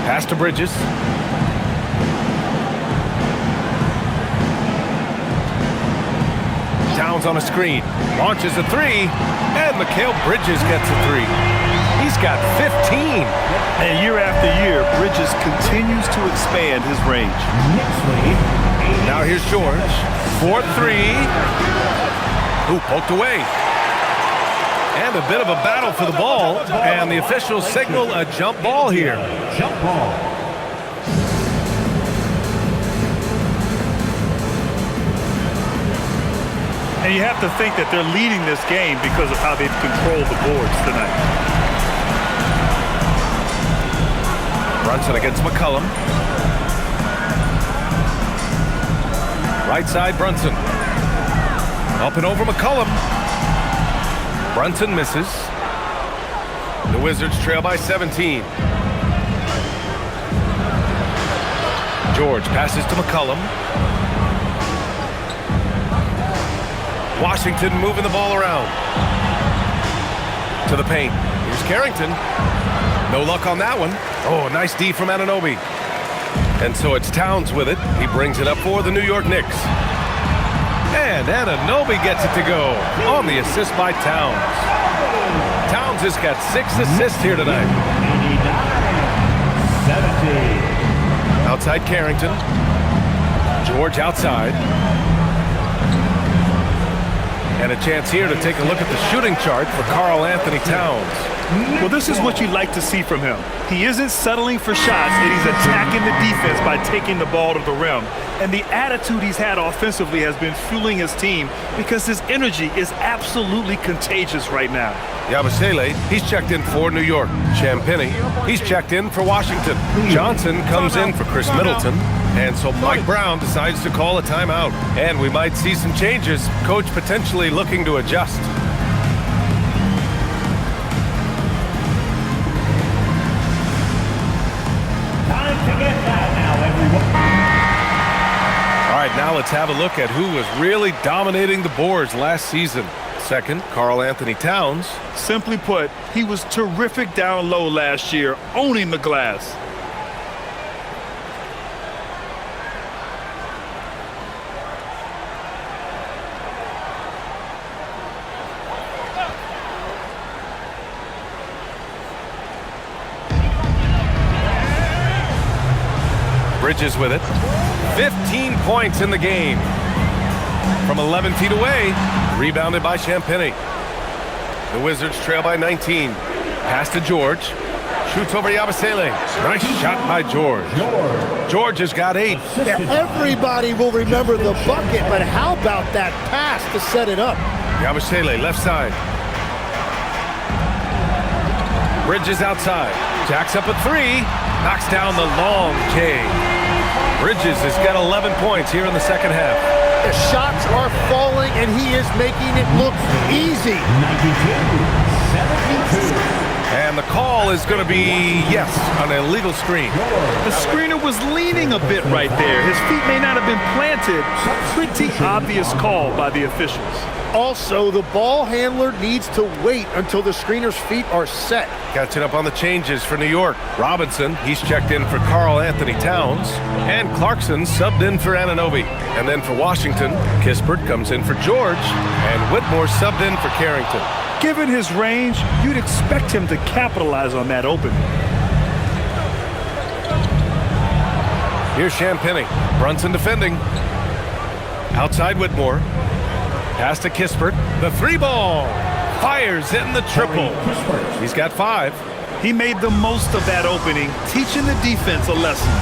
Pass to Bridges. Towns on a screen. Launches a three. And Mikal Bridges gets a three. He's got 15. And year after year, Bridges continues to expand his range. Now here's George. 4-3. Ooh, poked away. And a bit of a battle for the ball. And the officials signal a jump ball here. Jump ball. And you have to think that they're leading this game because of how they've controlled the boards tonight. Brunson against McCollum. Right side, Brunson. Up and over McCollum. Brunson misses. The Wizards trail by 17. George passes to McCollum. Washington moving the ball around. To the paint. Here's Carrington. No luck on that one. Oh, nice D from Anunoby. And so it's Towns with it. He brings it up for the New York Knicks. And Anunoby gets it to go on the assist by Towns. Towns has got 6 assists here tonight. 89-70. Outside Carrington. George outside. And a chance here to take a look at the shooting chart for Karl Anthony Towns. Well, this is what you like to see from him. He isn't settling for shots, and he's attacking the defense by taking the ball to the rim. And the attitude he's had offensively has been fueling his team because his energy is absolutely contagious right now. Yabusele, he's checked in for New York. Champagny, he's checked in for Washington. Johnson comes in for Chris Middleton. And so Mike Brown decides to call a timeout. And we might see some changes. Coach potentially looking to adjust. Time to get that now, everyone. All right, now let's have a look at who was really dominating the boards last season. Second, Karl Anthony Towns. Simply put, he was terrific down low last year, owning the glass. Bridges with it. 15 points in the game. From 11 feet away, rebounded by Champagny. The Wizards trail by 19. Pass to George. Shoots over Yabusele. Nice shot by George. George has got 8. Yeah, everybody will remember the bucket, but how about that pass to set it up? Yabusele, left side. Bridges outside. Jacks up a 3. Knocks down the long K. Bridges has got 11 points here in the second half. The shots are falling, and he is making it look easy. 92-72. And the call is going to be, yes, an illegal screen. The screener was leaning a bit right there. His feet may not have been planted. Pretty obvious call by the officials. Also, the ball handler needs to wait until the screener's feet are set. Catching up on the changes for New York. Robinson, he's checked in for Karl Anthony Towns. And Clarkson subbed in for Anunoby. And then for Washington, Kispert comes in for George. And Whitmore subbed in for Carrington. Given his range, you'd expect him to capitalize on that opening. Here's Champagny. Brunson defending. Outside Whitmore. Pass to Kispert. The three ball. Fires in the triple. He's got 5. He made the most of that opening, teaching the defense a lesson.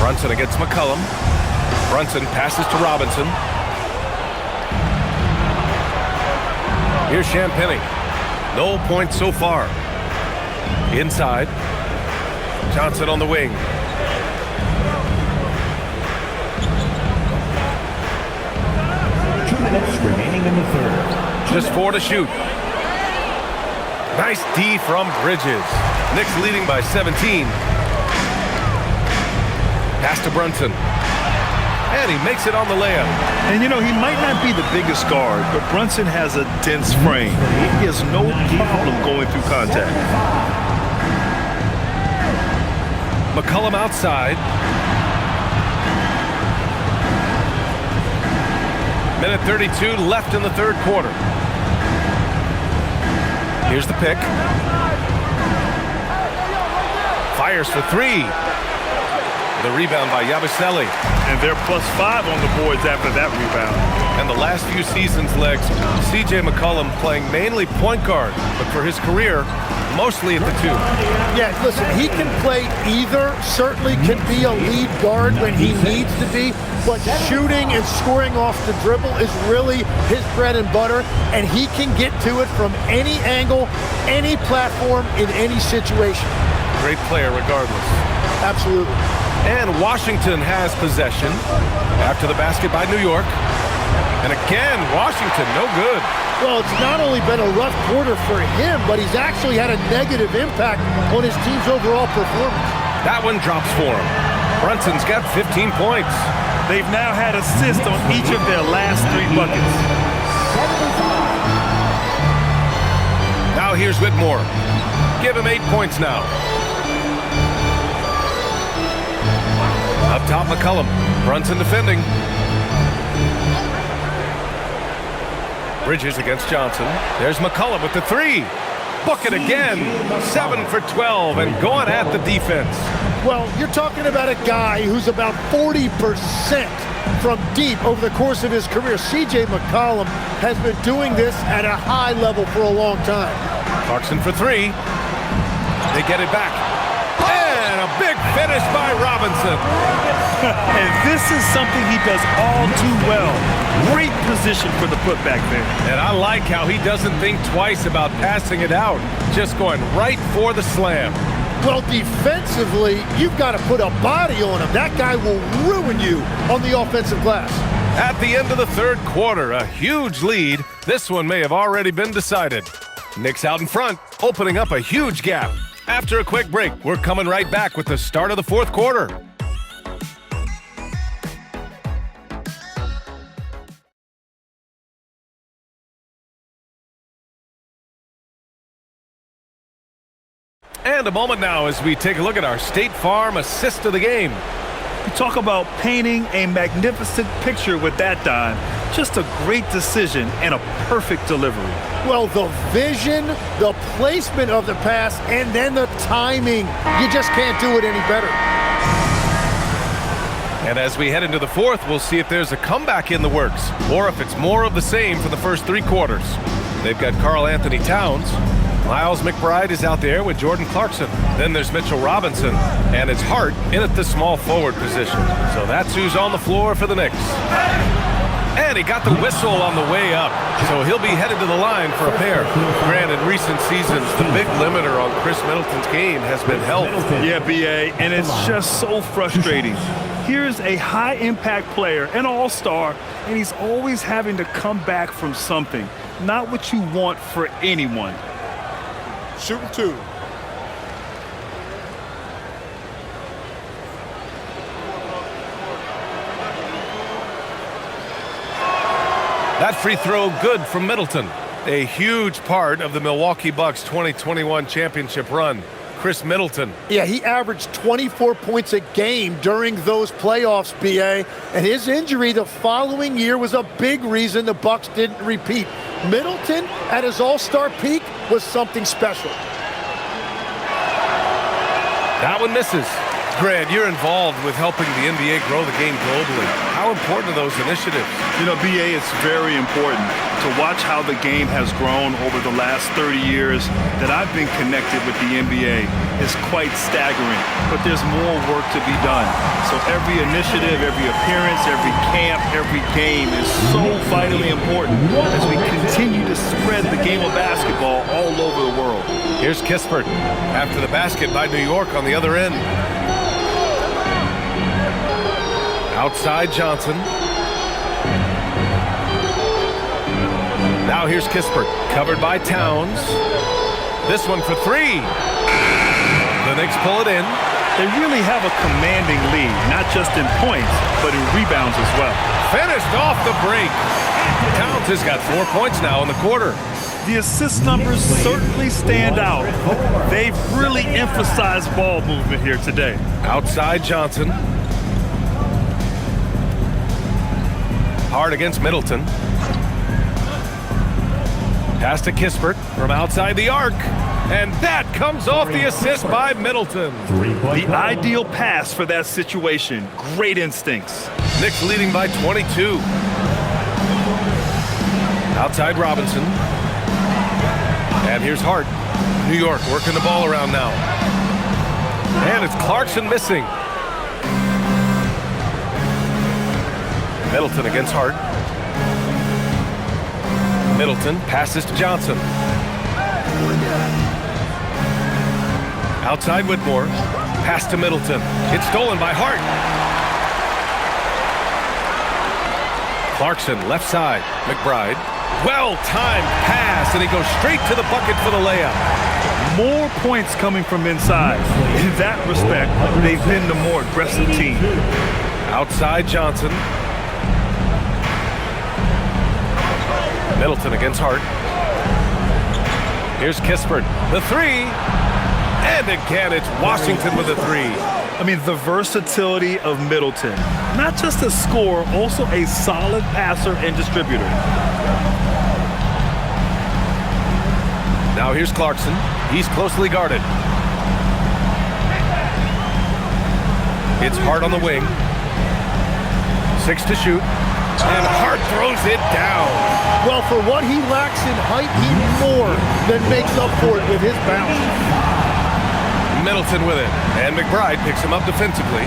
Brunson against McCollum. Brunson passes to Robinson. Here's Champagny. No points so far. Inside. Johnson on the wing. Remaining in the third. Just 4 to shoot. Nice D from Bridges. Knicks leading by 17. Pass to Brunson. And he makes it on the layup. And you know, he might not be the biggest guard, but Brunson has a dense frame. He has no problem going through contact. McCollum outside. Minute 32 left in the third quarter. Here's the pick. Fires for 3. The rebound by Yabusele. And they're +5 on the boards after that rebound. And the last few seasons, Legs, C.J. McCollum playing mainly point guard, but for his career, mostly at the 2. Yeah, listen, he can play either, certainly can be a lead guard when he needs to be, but shooting and scoring off the dribble is really his bread and butter, and he can get to it from any angle, any platform, in any situation. Great player regardless. Absolutely. And Washington has possession after the basket by New York. And again, Washington, no good. Well, it's not only been a rough quarter for him, but he's actually had a negative impact on his team's overall performance. That one drops for him. Brunson's got 15 points. They've now had assists on each of their last 3 buckets. Now here's Whitmore. Give him 8 points now. Up top, McCollum. Brunson defending. Bridges against Johnson. There's McCollum with the 3. Book it again. 7 for 12 and going at the defense. Well, you're talking about a guy who's about 40% from deep over the course of his career. C.J. McCollum has been doing this at a high level for a long time. Clarkson for 3. They get it back. And a big finish by Robinson. And this is something he does all too well. Great position for the putback there. And I like how he doesn't think twice about passing it out. Just going right for the slam. Well, defensively, you've got to put a body on him. That guy will ruin you on the offensive glass. At the end of the third quarter, a huge lead. This one may have already been decided. Knicks out in front, opening up a huge gap. After a quick break, we're coming right back with the start of the fourth quarter. And a moment now as we take a look at our State Farm assist of the game. You talk about painting a magnificent picture with that dime. Just a great decision and a perfect delivery. Well, the vision, the placement of the pass, and then the timing. You just can't do it any better. And as we head into the fourth, we'll see if there's a comeback in the works or if it's more of the same for the first 3 quarters. They've got Karl Anthony Towns. Miles McBride is out there with Jordan Clarkson. Then there's Mitchell Robinson, and it's Hart in at the small forward position. So that's who's on the floor for the Knicks. And he got the whistle on the way up, so he'll be headed to the line for a pair. Granted, in recent seasons, the big limiter on Chris Middleton's game has been health. Yeah, B.A., and it's just so frustrating. Here's a high-impact player, an all-star, and he's always having to come back from something. Not what you want for anyone. Shooting 2. That free throw good from Middleton. A huge part of the Milwaukee Bucks 2021 championship run. Chris Middleton. Yeah, he averaged 24 points a game during those playoffs, BA, and his injury the following year was a big reason the Bucks didn't repeat. Middleton, at his all-star peak, was something special. That one misses. Grant, you're involved with helping the NBA grow the game globally. How important are those initiatives? You know, BA, it's very important to watch how the game has grown over the last 30 years that I've been connected with the NBA. It's quite staggering, but there's more work to be done. So every initiative, every appearance, every camp, every game is so vitally important as we continue to spread the game of basketball all over the world. Here's Kispert after the basket by New York on the other end. Outside Johnson. Now here's Kispert, covered by Towns. This one for 3. The Knicks pull it in. They really have a commanding lead, not just in points, but in rebounds as well. Finished off the break. Towns has got 4 points now in the quarter. The assist numbers certainly stand out. They've really emphasized ball movement here today. Outside Johnson. Hard against Middleton. Pass to Kispert from outside the arc. And that comes off the assist by Middleton. The ideal pass for that situation. Great instincts. Knicks leading by 22. Outside Robinson. And here's Hart. New York working the ball around now. And it's Clarkson missing. Middleton against Hart. Middleton passes to Johnson. Outside Whitmore. Pass to Middleton. It's stolen by Hart. Clarkson left side. McBride. Well-timed pass, and he goes straight to the bucket for the layup. More points coming from inside. In that respect, they've been the more aggressive team. Outside Johnson. Middleton against Hart. Here's Kispert. The 3. And again, it's Washington with a 3. I mean, the versatility of Middleton. Not just a scorer, also a solid passer and distributor. Now here's Clarkson. He's closely guarded. It's Hart on the wing. 6 to shoot. And Hart throws it down. Well, for what he lacks in height, he more than makes up for it with his bounce. Middleton with it. And McBride picks him up defensively.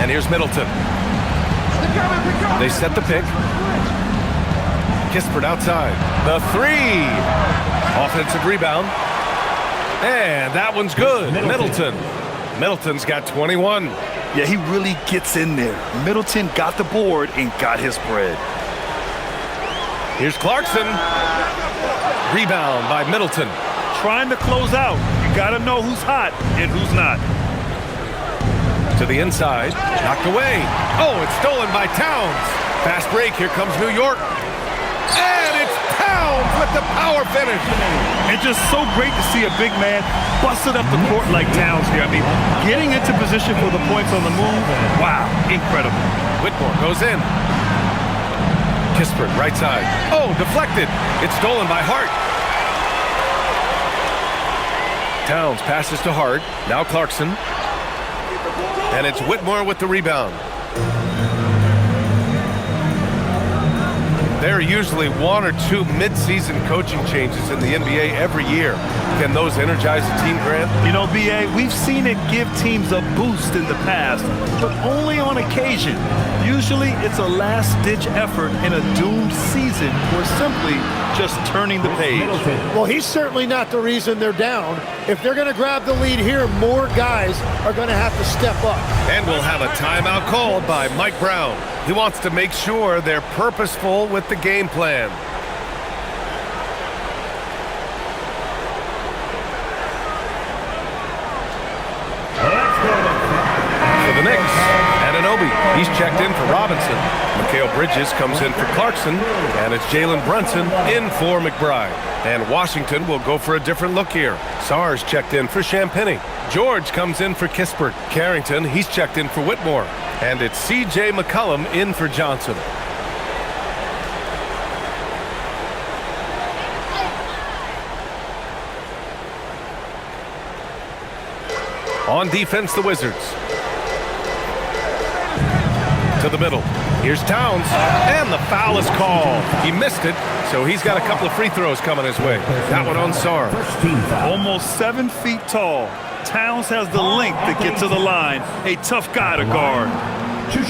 And here's Middleton. They set the pick. Kispert outside. The 3. Offensive rebound. And that one's good. Middleton. Middleton's got 21. Yeah, he really gets in there. Middleton got the board and got his bread. Here's Clarkson. Rebound by Middleton. Trying to close out. You got to know who's hot and who's not. To the inside. Knocked away. Oh, it's stolen by Towns. Fast break. Here comes New York. And it's Towns with the power finish. It's just so great to see a big man busted up the court like Towns here. I mean, getting into position for the points on the move, wow, incredible. Whitmore goes in. Kispert, right side. Oh, deflected. It's stolen by Hart. Towns passes to Hart. Now Clarkson. And it's Whitmore with the rebound. There are usually one or two mid-season coaching changes in the NBA every year. Can those energize the team, Grant? You know, B.A., we've seen it give teams a boost in the past, but only on occasion. Usually it's a last-ditch effort in a doomed season or simply just turning the page. Well, he's certainly not the reason they're down. If they're going to grab the lead here, more guys are going to have to step up. And we'll have a timeout called by Mike Brown. He wants to make sure they're purposeful with the game plan. For the Knicks, Anunoby, he's checked in for Robinson. Mikal Bridges comes in for Clarkson, and it's Jalen Brunson in for McBride. And Washington will go for a different look here. Sarr's checked in for Champagnie. George comes in for Kispert. Carrington, he's checked in for Whitmore. And it's C.J. McCollum in for Johnson. On defense, the Wizards. To the middle. Here's Towns, and the foul is called. He missed it, so he's got a couple of free throws coming his way. That one on Sarr. Almost 7 feet tall. Towns has the length to get to the line. A tough guy to guard.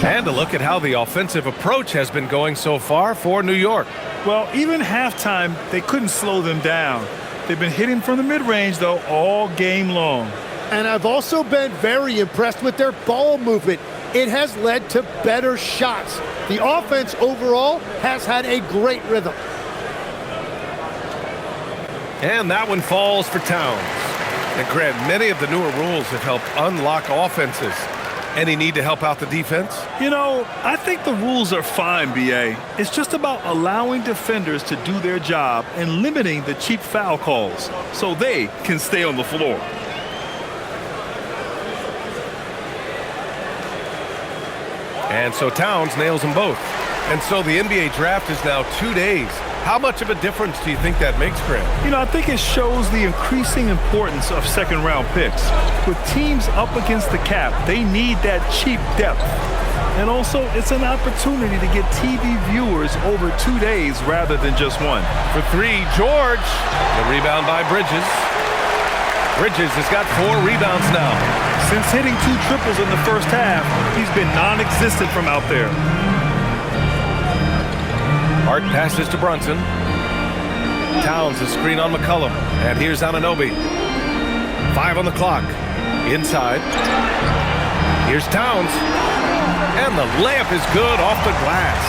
And a look at how the offensive approach has been going so far for New York. Well, even halftime, they couldn't slow them down. They've been hitting from the mid-range, though, all game long. And I've also been very impressed with their ball movement. It has led to better shots. The offense overall has had a great rhythm. And that one falls for Towns. And Grant, many of the newer rules have helped unlock offenses. Any need to help out the defense? You know, I think the rules are fine, B.A. It's just about allowing defenders to do their job and limiting the cheap foul calls so they can stay on the floor. And so Towns nails them both. And so the NBA draft is now 2 days. How much of a difference do you think that makes, Grant? You know, I think it shows the increasing importance of second-round picks. With teams up against the cap, they need that cheap depth. And also, it's an opportunity to get TV viewers over 2 days rather than just one. For three, George. The rebound by Bridges. Bridges has got 4 rebounds now. Since hitting 2 triples in the first half, he's been non-existent from out there. Hart passes to Brunson. Towns is screen on McCollum. And here's Anunoby. 5 on the clock. Inside. Here's Towns. And the layup is good off the glass.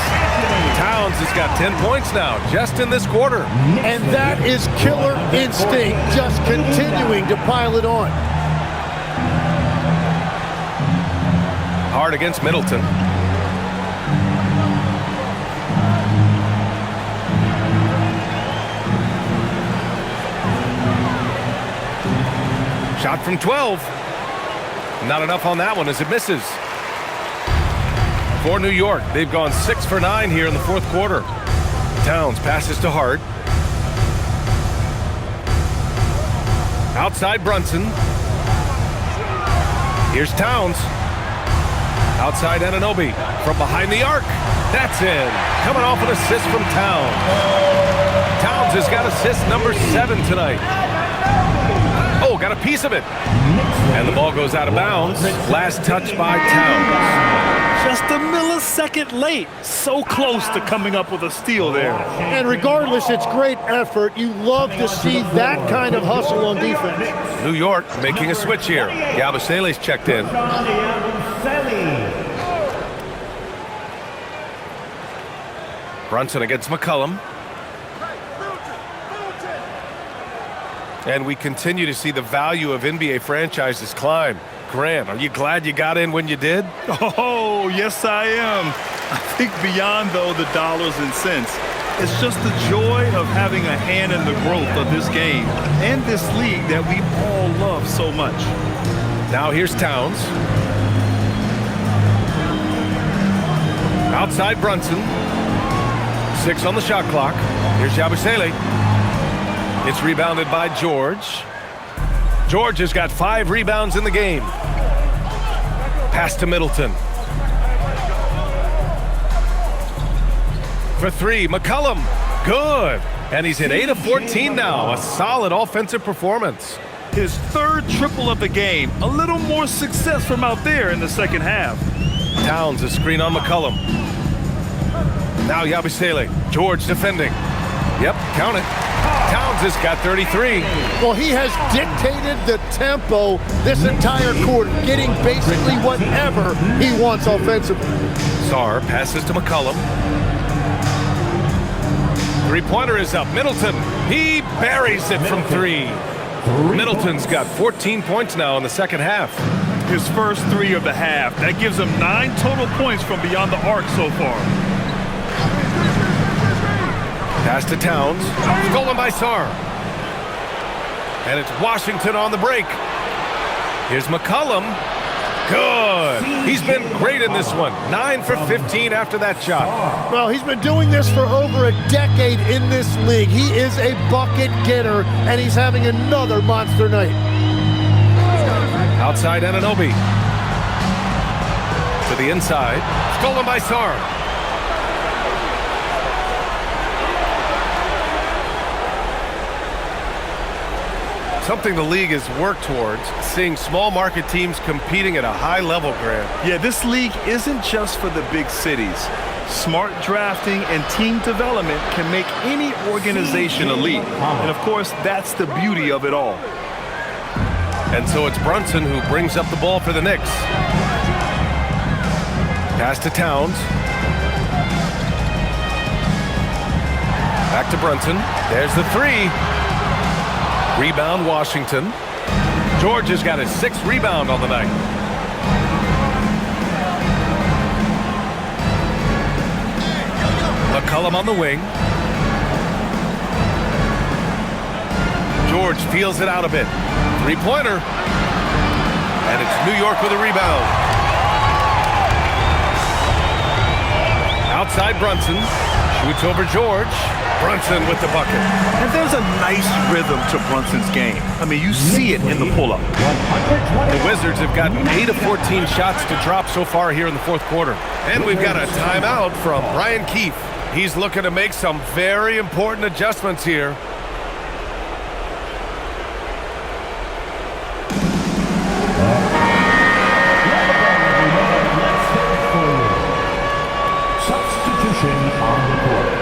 Towns has got 10 points now, just in this quarter. And that is killer instinct, just continuing to pile it on. Hart against Middleton. Shot from 12. Not enough on that one as it misses. For New York, they've gone 6 for 9 here in the fourth quarter. Towns passes to Hart. Outside Brunson. Here's Towns. Outside Anunoby from behind the arc. That's in. Coming off an assist from Towns. Towns has got assist number 7 tonight. Oh, got a piece of it. And the ball goes out of bounds. Last touch by Towns. Just a millisecond late. So close to coming up with a steal there. And regardless, it's great effort. You love to see that kind of hustle on defense. New York making a switch here. Yabusele's checked in. Brunson against McCollum. And we continue to see the value of NBA franchises climb. Grant, are you glad you got in when you did? Oh, yes, I am. I think beyond, though, the dollars and cents, it's just the joy of having a hand in the growth of this game and this league that we all love so much. Now here's Towns. Outside Brunson. 6 on the shot clock. Here's Yabusele. It's rebounded by George. George has got 5 rebounds in the game. Pass to Middleton. for three. McCollum, good. And he's hit 8 of 14 now. A solid offensive performance. His third triple of the game. A little more success from out there in the second half. Towns, a screen on McCollum. Now Yabusele. George defending. Yep, count it. Towns has got 33. Well, he has dictated the tempo this entire quarter, getting basically whatever he wants offensively. Sarr passes to McCollum. Three-pointer is up. Middleton, he buries it from three. Middleton's got 14 points now in the second half. His first three of the half. That gives him 9 total points from beyond the arc so far. Pass to Towns. Stolen by Sarr. And it's Washington on the break. Here's McCollum. Good. He's been great in this one. 9 for 15 after that shot. Well, he's been doing this for over a decade in this league. He is a bucket getter, and he's having another monster night. Outside Anunoby. To the inside. Stolen by Sarr. Something the league has worked towards, seeing small market teams competing at a high level, Grant. Yeah, this league isn't just for the big cities. Smart drafting and team development can make any organization elite. And of course, that's the beauty of it all. And so it's Brunson who brings up the ball for the Knicks. Pass to Towns. Back to Brunson. There's the three. Rebound, Washington. George has got his 6th rebound on the night. McCollum on the wing. George feels it out a bit. Three-pointer. And it's New York with a rebound. Outside Brunson. Shoots over George. Brunson with the bucket. And there's a nice rhythm to Brunson's game. I mean, you see it in the pull-up. The Wizards have gotten 8 of 14 shots to drop so far here in the fourth quarter. And we've got a timeout from Brian Keefe. He's looking to make some very important adjustments here. Substitution on the court.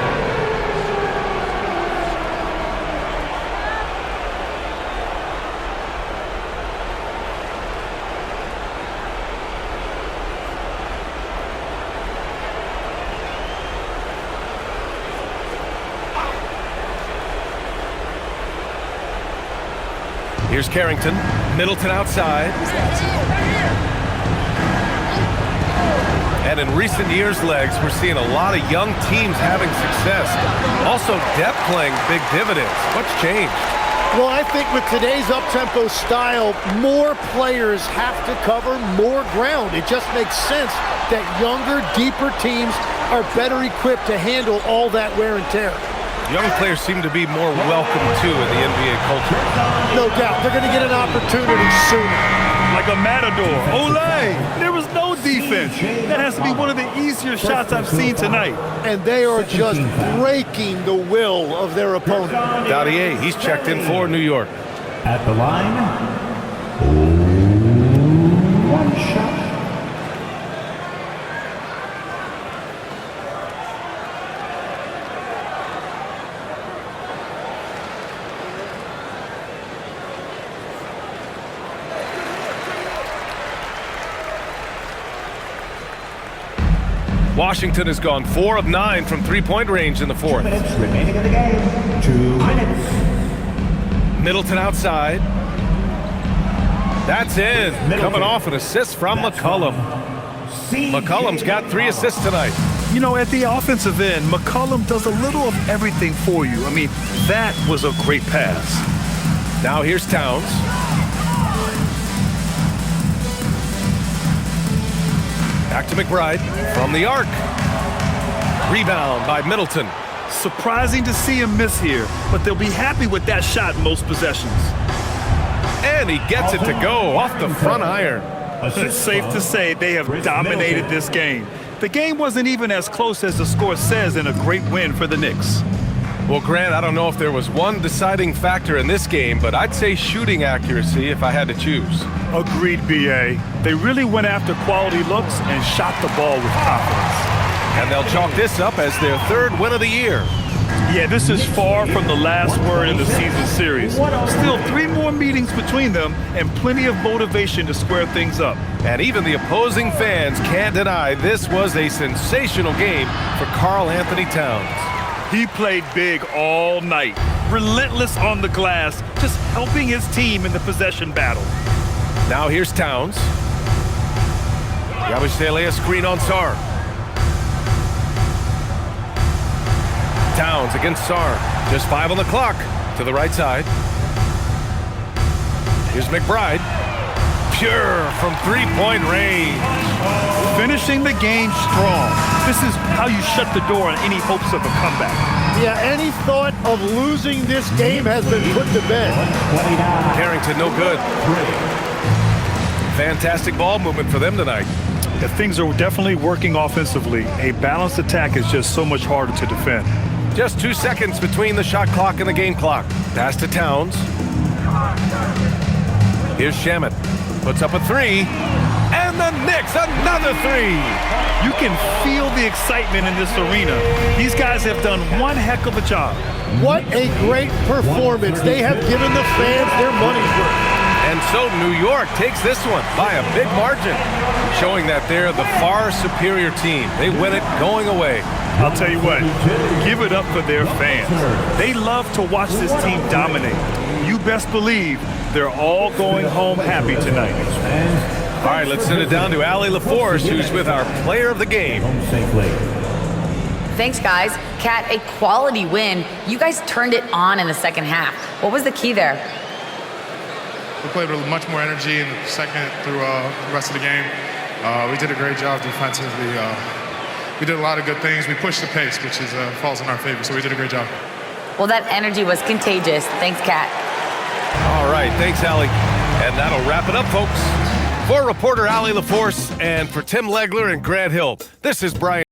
Here's Carrington. Middleton outside. And in recent years, Legs, we're seeing a lot of young teams having success. Also, depth playing big dividends. What's changed? Well, I think with today's up-tempo style, more players have to cover more ground. It just makes sense that younger, deeper teams are better equipped to handle all that wear and tear. Young players seem to be more welcome, too, in the NBA culture. No doubt. They're going to get an opportunity sooner. Like a matador. Olé! There was no defense. That has to be one of the easier shots I've seen tonight. And they are just breaking the will of their opponent. Dadier, he's checked in for New York. At the line, 1 shot. Washington has gone 4 of 9 from three-point range in the fourth. 2 minutes remaining in the game. 2 minutes. Middleton outside. That's in. Coming off an assist from McCollum. McCollum's got 3 assists tonight. You know, at the offensive end, McCollum does a little of everything for you. I mean, that was a great pass. Now here's Towns. Back to McBride from the arc. Rebound by Middleton. Surprising to see him miss here, but they'll be happy with that shot most possessions. And he gets it to go off the front iron. It's safe to say they have dominated this game. The game wasn't even as close as the score says in a great win for the Knicks. Well, Grant, I don't know if there was one deciding factor in this game, but I'd say shooting accuracy if I had to choose. Agreed, B.A. They really went after quality looks and shot the ball with confidence. And they'll chalk this up as their third win of the year. Yeah, this is far from the last word in the season series. Still 3 more meetings between them and plenty of motivation to square things up. And even the opposing fans can't deny this was a sensational game for Karl Anthony Towns. He played big all night, relentless on the glass, just helping his team in the possession battle. Now here's Towns. Yabusele a screen on Sarr. Towns against Sarr. Just 5 on the clock. To the right side. Here's McBride. Pure from 3-point range. Finishing the game strong. This is how you shut the door on any hopes of a comeback. Yeah, any thought of losing this game has been put to bed. Carrington, no good. Fantastic ball movement for them tonight. Yeah, things are definitely working offensively. A balanced attack is just so much harder to defend. Just 2 seconds between the shot clock and the game clock. Pass to Towns. Here's Shamet. Puts up a 3. And the Knicks, another 3. You can feel the excitement in this arena. These guys have done one heck of a job. What a great performance. They have given the fans their money's worth. And so New York takes this one by a big margin, showing that they're the far superior team. They win it going away. I'll tell you what, give it up for their fans. They love to watch this team dominate. You best believe they're all going home happy tonight. All right, let's send it down to Allie LaForce, who's with our player of the game. Thanks, guys. Kat, a quality win. You guys turned it on in the second half. What was the key there? We played with much more energy in the second through the rest of the game. We did a great job defensively. We did a lot of good things. We pushed the pace, which falls in our favor, so we did a great job. Well, that energy was contagious. Thanks, Kat. All right, thanks, Allie. And that'll wrap it up, folks. For reporter Allie LaForce and for Tim Legler and Grant Hill, this is Brian